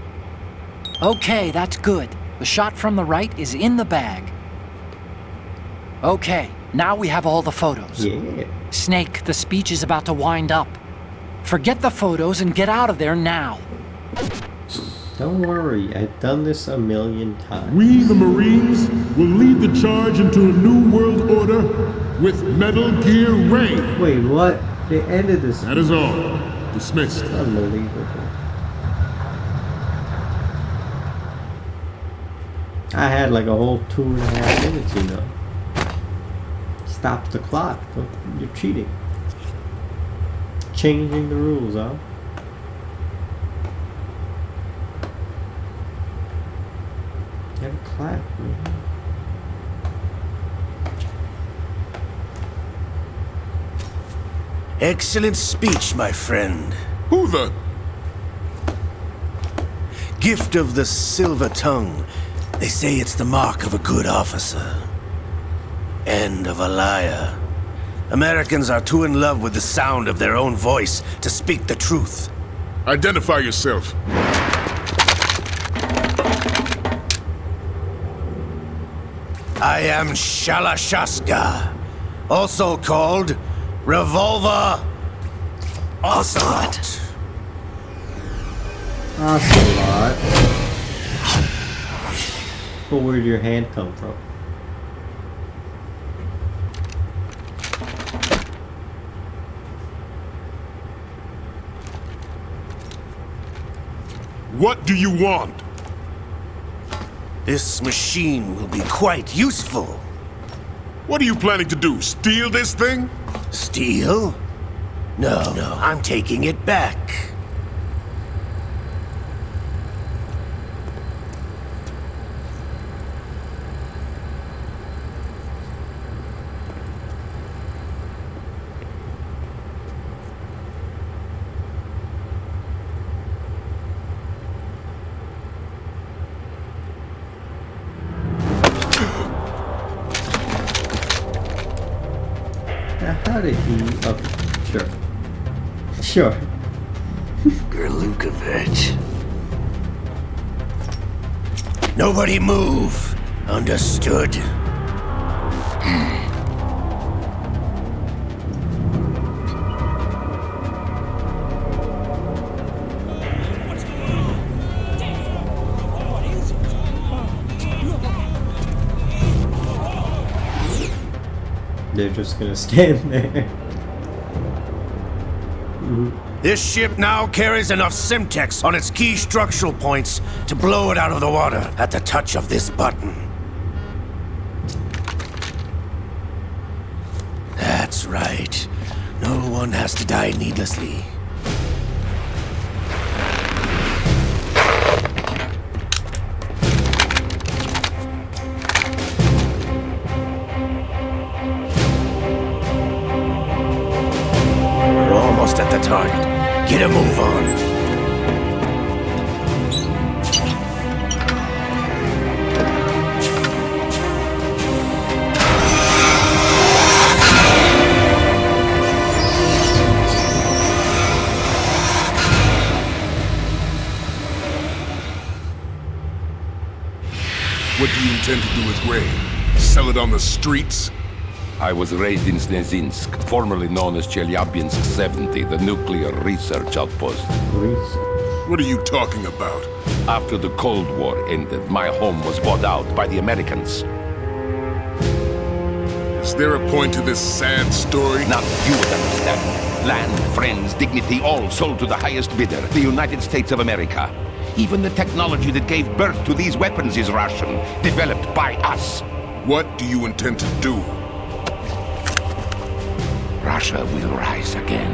Speaker 2: Okay, that's good. The shot from the right is in the bag. Okay, now we have all the photos.
Speaker 1: Yeah.
Speaker 2: Snake, the speech is about to wind up. Forget the photos and get out of there now.
Speaker 1: Don't worry, I've done this a million times.
Speaker 8: We, the Marines, will lead the charge into a new world order with Metal Gear Ray.
Speaker 1: Wait, what? They ended this.
Speaker 8: That is all. Dismissed.
Speaker 1: Unbelievable. I had like a whole 2.5 minutes, you know. Stop the clock. You're cheating. Changing the rules, huh? You have a clap, man.
Speaker 7: Excellent speech, my friend.
Speaker 8: Who the?
Speaker 7: Gift of the silver tongue. They say it's the mark of a good officer. And of a liar. Americans are too in love with the sound of their own voice to speak the truth.
Speaker 8: Identify yourself.
Speaker 7: I am Shalashaska, also called Revolver Ocelot.
Speaker 1: Ocelot. But where did your hand come from?
Speaker 8: What do you want?
Speaker 7: This machine will be quite useful.
Speaker 8: What are you planning to do? Steal this thing?
Speaker 7: Steal? No, I'm taking it back.
Speaker 1: How did he? Oh, sure. Sure.
Speaker 7: Gerlukovich. Nobody move. Understood?
Speaker 1: They're just gonna stand there.
Speaker 7: This ship now carries enough Simtex on its key structural points to blow it out of the water at the touch of this button. That's right. No one has to die needlessly. We're almost at the target. Get a move on.
Speaker 8: What do you intend to do with Ray? Sell it on the streets?
Speaker 6: I was raised in Snezinsk, formerly known as Chelyabinsk 70, the nuclear research outpost.
Speaker 8: What are you talking about?
Speaker 6: After the Cold War ended, my home was bought out by the Americans.
Speaker 8: Is there a point to this sad story?
Speaker 6: Now you would understand. Land, friends, dignity, all sold to the highest bidder, the United States of America. Even the technology that gave birth to these weapons is Russian, developed by us.
Speaker 8: What do you intend to do?
Speaker 6: Russia will rise again.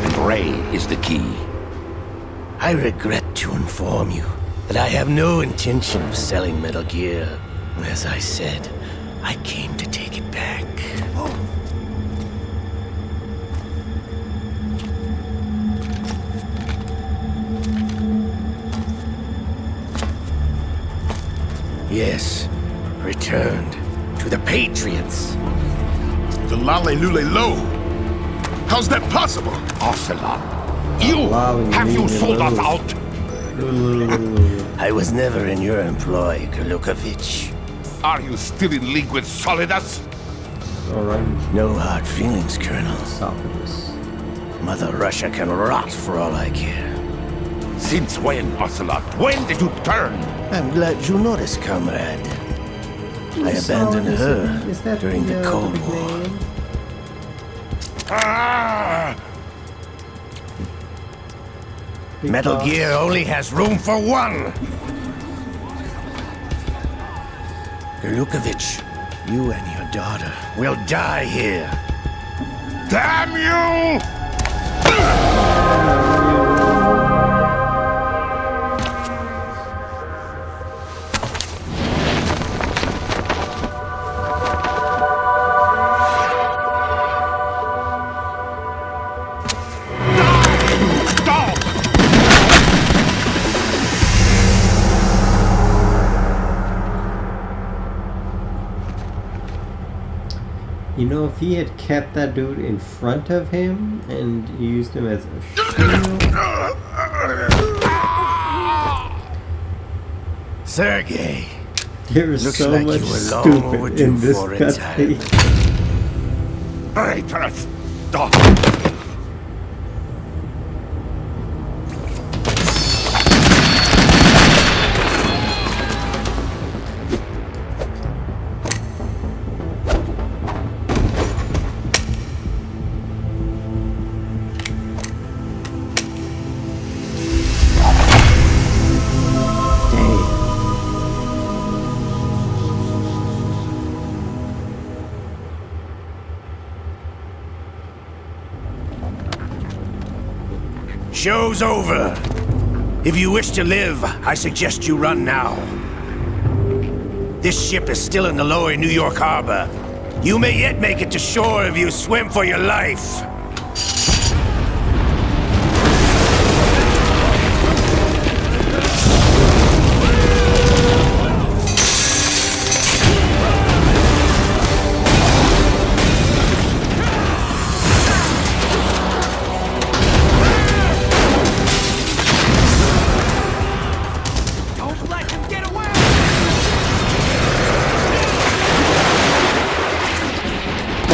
Speaker 6: And Ray is the key.
Speaker 7: I regret to inform you that I have no intention of selling Metal Gear. As I said, I came to take it back. Yes, returned to the Patriots.
Speaker 8: The Lale Lule Lo? How's that possible?
Speaker 6: Ocelot, have you sold us out?
Speaker 7: I was never in your employ, Gerlukovich.
Speaker 6: Are you still in league with Solidus?
Speaker 1: Alright,
Speaker 7: No hard feelings, Colonel.
Speaker 1: stop with this.
Speaker 7: Mother Russia can rot for all I care.
Speaker 6: Since when, Ocelot? When did you turn?
Speaker 7: I'm glad you noticed, comrade. I abandoned her during the Cold War.
Speaker 6: Ah!
Speaker 7: Metal Gear only has room for one! Gerlukovich, you and your daughter will die here.
Speaker 6: Damn you!
Speaker 1: You know, if he had kept that dude in front of him and used him as a shield.
Speaker 7: Sergei,
Speaker 1: There is
Speaker 7: looks
Speaker 1: so
Speaker 7: like
Speaker 1: much
Speaker 7: you were long
Speaker 1: stupid
Speaker 7: overdue
Speaker 1: in this
Speaker 7: for
Speaker 1: cutscene.
Speaker 6: Traitorous dog!
Speaker 7: Show's over. If you wish to live, I suggest you run now. This ship is still in the lower New York harbor. You may yet make it to shore if you swim for your life.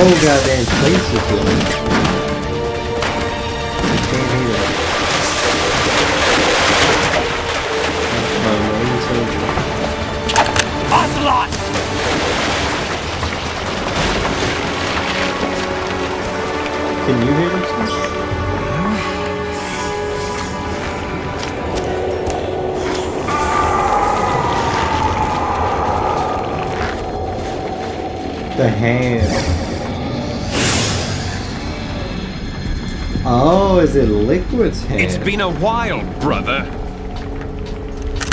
Speaker 1: Oh goddamn place is here. Can't hear it.
Speaker 7: Ocelot!
Speaker 1: Can you hear them? The hand. Oh, is it Liquid's hand?
Speaker 6: It's been a while, brother.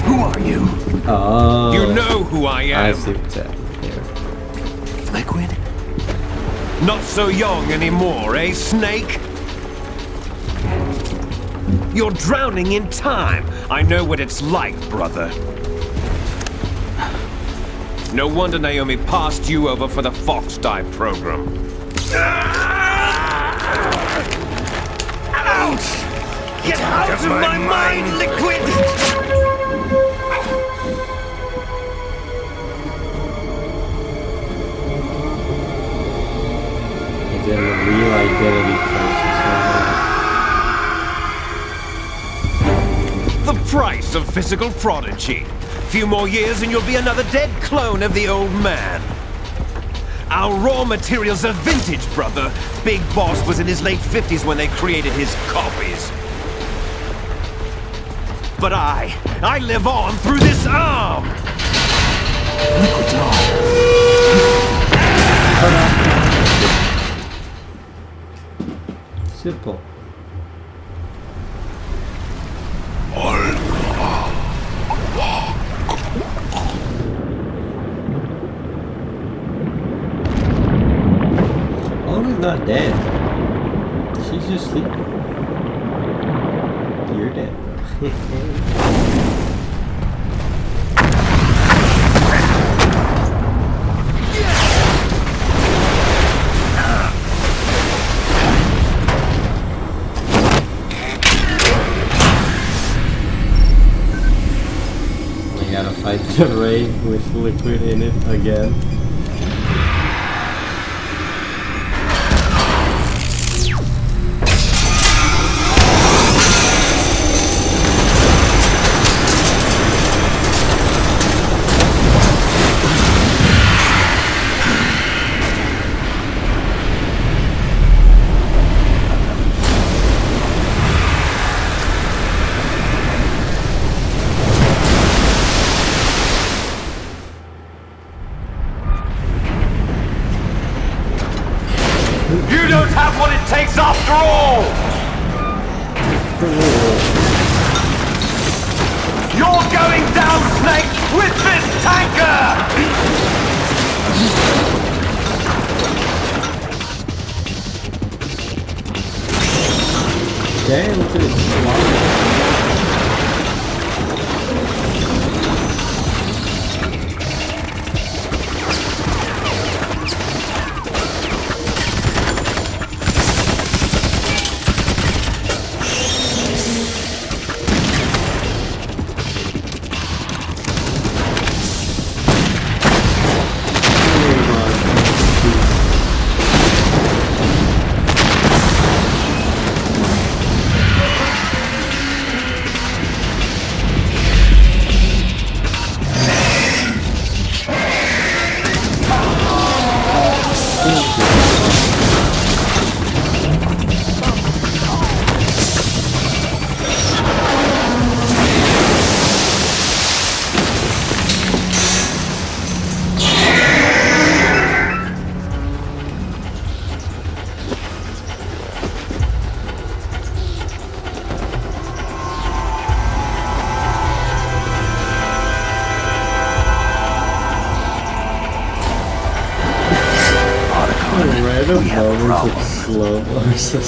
Speaker 3: Who are you?
Speaker 1: Oh.
Speaker 6: You know who I
Speaker 1: I
Speaker 6: am.
Speaker 1: see what's happening here.
Speaker 3: Liquid?
Speaker 6: Not so young anymore, eh, Snake? You're drowning in time. I know what it's like, brother. No wonder Naomi passed you over for the Fox Die program. Ouch! Get out of my mind, Liquid!
Speaker 1: Is it a real identity crisis?
Speaker 6: The price of physical prodigy. Few more years and you'll be another dead clone of the old man. Our raw materials are vintage, brother. Big Boss was in his late 50s when they created his copies. But I live on through this arm!
Speaker 3: Liquid's on.
Speaker 1: Simple. Olive's not dead. She's just sleeping. You're dead, bro. We gotta fight the raid with Liquid in it again.
Speaker 6: You don't have what it takes after all! You're going down, Snake, with this tanker!
Speaker 1: Damn, look at it slide. Random
Speaker 3: We have a
Speaker 1: moments
Speaker 3: problem.
Speaker 1: of slow motion.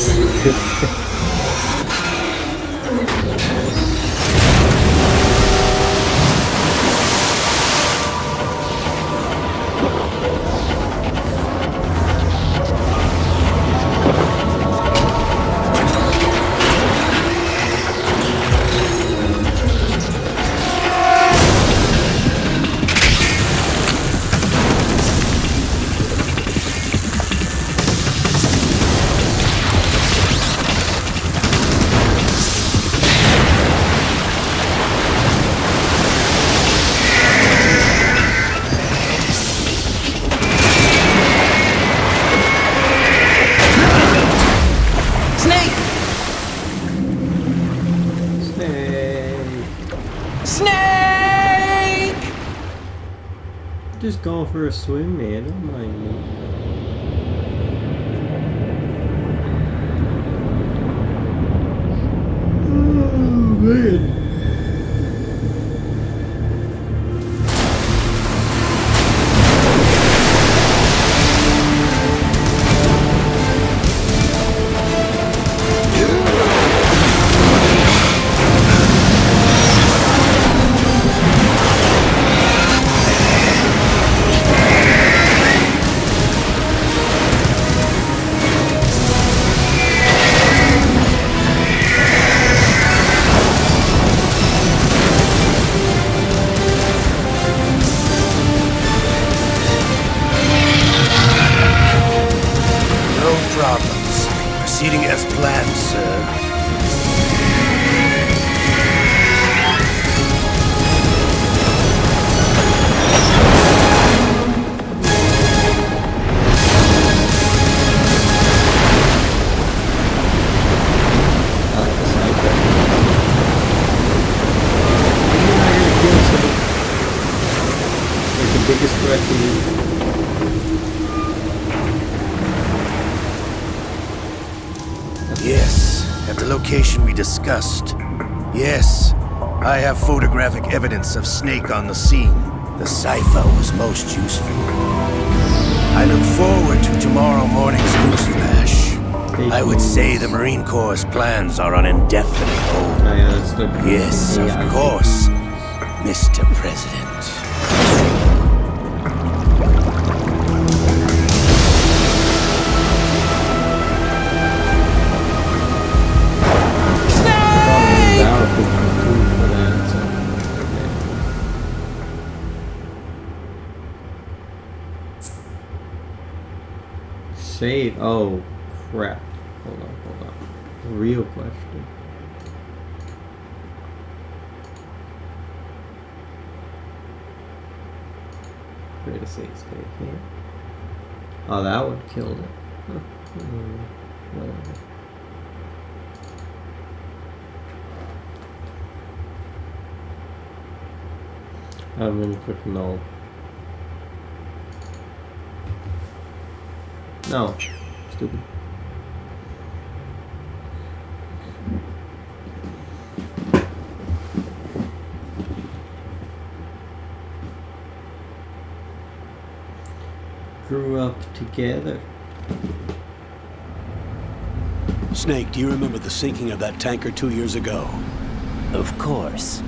Speaker 2: Snake!
Speaker 1: Snake.
Speaker 2: Snake!
Speaker 1: Just going for a swim, man. Don't mind me. Oh, man.
Speaker 7: No problems. Proceeding as planned, sir.
Speaker 1: Like the biggest threat to you.
Speaker 7: Yes, at the location we discussed. Yes, I have photographic evidence of Snake on the scene. The cipher was most useful. I look forward to tomorrow morning's news flash. I would say the Marine Corps' plans are on indefinite hold.
Speaker 1: Oh, yeah, that's the
Speaker 7: Yes, of
Speaker 1: AI.
Speaker 7: course, Mr. President. Save. Oh, crap. Hold on. Real question. Create a save state here. Oh, that one killed it. Huh. Whatever. I'm gonna click no. No. Stupid. Grew up together.
Speaker 5: Snake, do you remember the sinking of that tanker 2 years ago?
Speaker 10: Of course.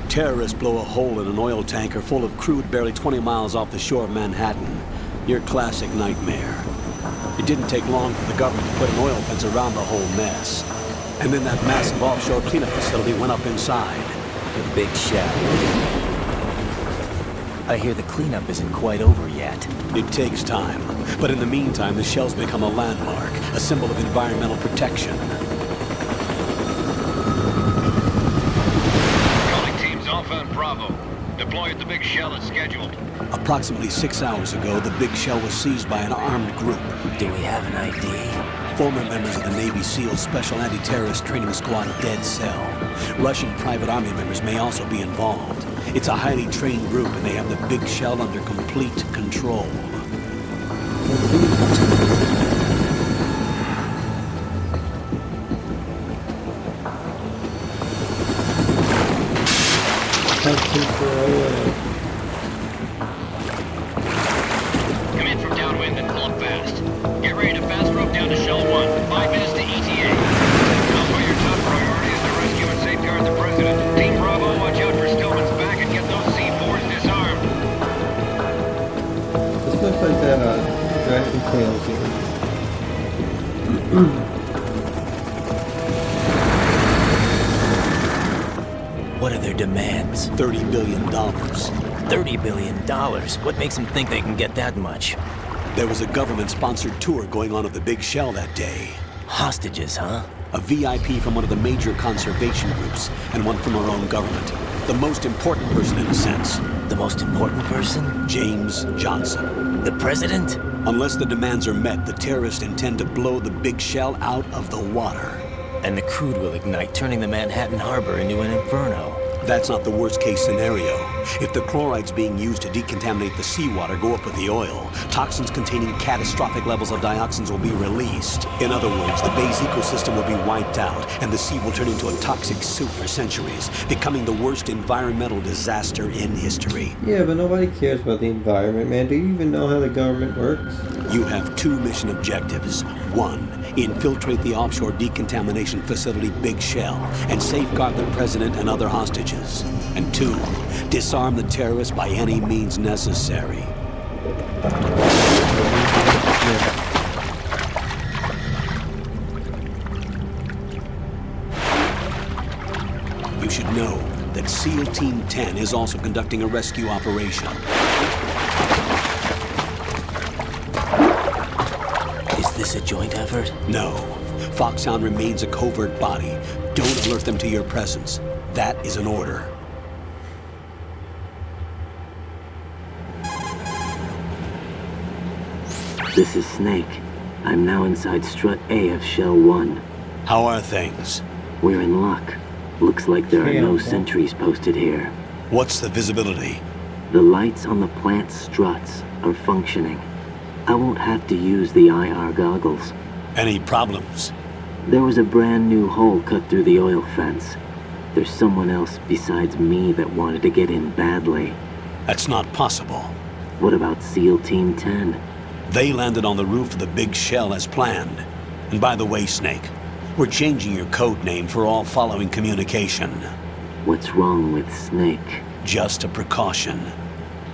Speaker 5: Terrorists blow a hole in an oil tanker full of crude barely 20 miles off the shore of Manhattan. Your classic nightmare. It didn't take long for the government to put an oil fence around the whole mess. And then that massive offshore cleanup facility went up inside.
Speaker 10: The big shadow. I hear the cleanup isn't quite over yet.
Speaker 5: It takes time. But in the meantime, the shell's become a landmark, a symbol of environmental protection.
Speaker 4: Calling teams Alpha and Bravo. Deploy at the big shell as scheduled.
Speaker 5: Approximately 6 hours ago, the Big Shell was seized by an armed group.
Speaker 10: Do we have an ID?
Speaker 5: Former members of the Navy SEAL Special Anti-Terrorist Training Squad Dead Cell. Russian private army members may also be involved. It's a highly trained group, and they have the Big Shell under complete control.
Speaker 11: Come in from downwind and pull up fast. Get ready to fast rope down to Shell 1. 5 minutes to ETA. Also, your top priority is to rescue and safeguard the President. Team Bravo, watch out for Stillman's back and get those C4s disarmed.
Speaker 1: This looks like that Dragon Tales here.
Speaker 10: What are their demands?
Speaker 5: $30 billion.
Speaker 10: $30 billion? What makes them think they can get that much?
Speaker 5: There was a government-sponsored tour going on at the Big Shell that day.
Speaker 10: Hostages, huh?
Speaker 5: A VIP from one of the major conservation groups, and one from our own government. The most important person in a sense.
Speaker 10: The most important person?
Speaker 5: James Johnson.
Speaker 10: The president?
Speaker 5: Unless the demands are met, the terrorists intend to blow the Big Shell out of the water.
Speaker 10: And the crude will ignite, turning the Manhattan Harbor into an inferno.
Speaker 5: That's not the worst-case scenario. If the chlorides being used to decontaminate the seawater go up with the oil, toxins containing catastrophic levels of dioxins will be released. In other words, the bay's ecosystem will be wiped out, and the sea will turn into a toxic soup for centuries, becoming the worst environmental disaster in history.
Speaker 1: Yeah, but nobody cares about the environment, man. Do you even know how the government works?
Speaker 5: You have 2 mission objectives. 1, infiltrate the offshore decontamination facility Big Shell and safeguard the president and other hostages. And 2, disarm the terrorists by any means necessary. You should know that SEAL Team 10 is also conducting a rescue operation.
Speaker 10: Is this a joint effort?
Speaker 5: No. Foxhound remains a covert body. Don't alert them to your presence. That is an order.
Speaker 12: This is Snake. I'm now inside Strut A of Shell 1.
Speaker 5: How are things?
Speaker 12: We're in luck. Looks like there are no sentries posted here.
Speaker 5: What's the visibility?
Speaker 12: The lights on the plant struts are functioning. I won't have to use the IR goggles.
Speaker 5: Any problems?
Speaker 12: There was a brand new hole cut through the oil fence. There's someone else besides me that wanted to get in badly.
Speaker 5: That's not possible.
Speaker 12: What about SEAL Team 10?
Speaker 5: They landed on the roof of the Big Shell as planned. And by the way, Snake, we're changing your code name for all following communication.
Speaker 12: What's wrong with Snake?
Speaker 5: Just a precaution.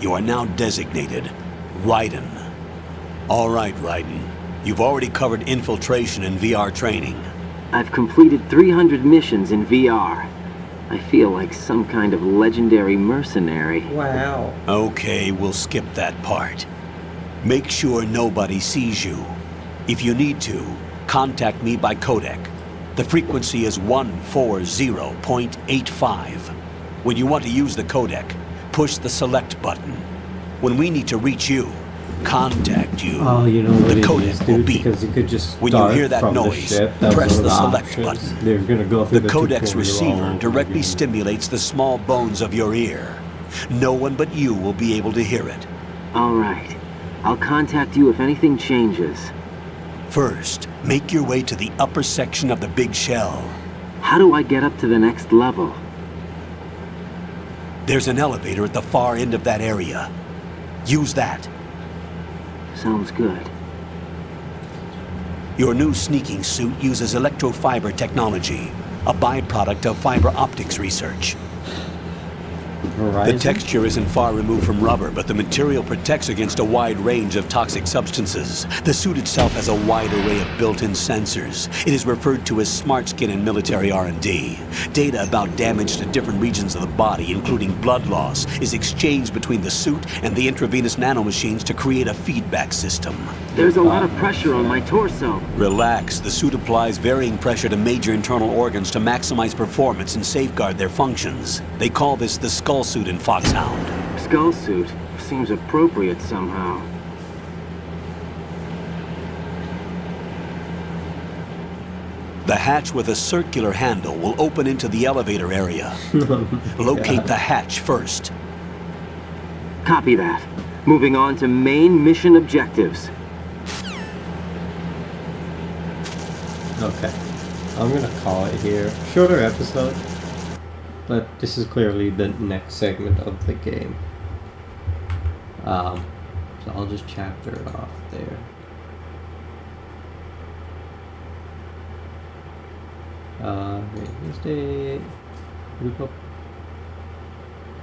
Speaker 5: You are now designated Raiden. All right, Raiden. You've already covered infiltration and VR training.
Speaker 12: I've completed 300 missions in VR. I feel like some kind of legendary mercenary.
Speaker 1: Wow.
Speaker 5: Okay, we'll skip that part. Make sure nobody sees you. If you need to, contact me by codec. The frequency is 140.85. When you want to use the codec, push the select button. When we need to reach you, contact you.
Speaker 1: Oh, you know what
Speaker 5: the
Speaker 1: it
Speaker 5: codec
Speaker 1: is,
Speaker 5: will
Speaker 1: dude,
Speaker 5: beep.
Speaker 1: because you could just
Speaker 5: when you hear that
Speaker 1: from
Speaker 5: noise,
Speaker 1: the ship. That
Speaker 5: press
Speaker 1: was
Speaker 5: the
Speaker 1: one of
Speaker 5: select
Speaker 1: options.
Speaker 5: button.
Speaker 1: They're gonna go through
Speaker 5: The
Speaker 1: the
Speaker 5: codec's
Speaker 1: tutorial
Speaker 5: receiver
Speaker 1: all
Speaker 5: directly
Speaker 1: again.
Speaker 5: stimulates the small bones of your ear. No one but you will be able to hear it.
Speaker 12: All right. I'll contact you if anything changes.
Speaker 5: First, make your way to the upper section of the Big Shell.
Speaker 12: How do I get up to the next level?
Speaker 5: There's an elevator at the far end of that area. Use that.
Speaker 12: Sounds good.
Speaker 5: Your new sneaking suit uses electrofiber technology, a byproduct of fiber optics research.
Speaker 1: Horizon?
Speaker 5: The texture isn't far removed from rubber, but the material protects against a wide range of toxic substances. The suit itself has a wide array of built-in sensors. It is referred to as smart skin in military R&D. Data about damage to different regions of the body, including blood loss, is exchanged between the suit and the intravenous nanomachines to create a feedback system.
Speaker 12: There's a lot of pressure on my torso.
Speaker 5: Relax. The suit applies varying pressure to major internal organs to maximize performance and safeguard their functions. They call this the skull suit in Foxhound.
Speaker 12: Skull suit? seems appropriate somehow.
Speaker 5: The hatch with a circular handle will open into the elevator area. Locate the hatch first.
Speaker 12: Copy that. Moving on to main mission objectives.
Speaker 1: Okay. I'm gonna call it here. Shorter episode, but this is clearly the next segment of the game. So I'll just chapter it off there. Release date.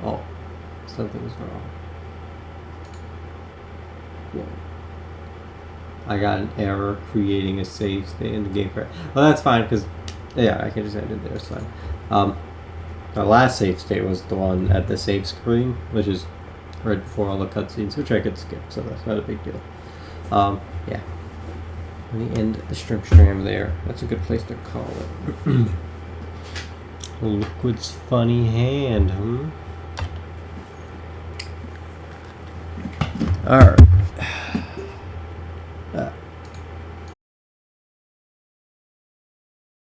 Speaker 1: Oh, something's wrong. Whoa. I got an error creating a save state in the game. Well, that's fine because, yeah, I can just end it there. It's fine. The last save state was the one at the save screen, which is right before all the cutscenes, which I could skip, so that's not a big deal. Yeah. Let me end the stream there. That's a good place to call it. Liquid's funny hand, Alright.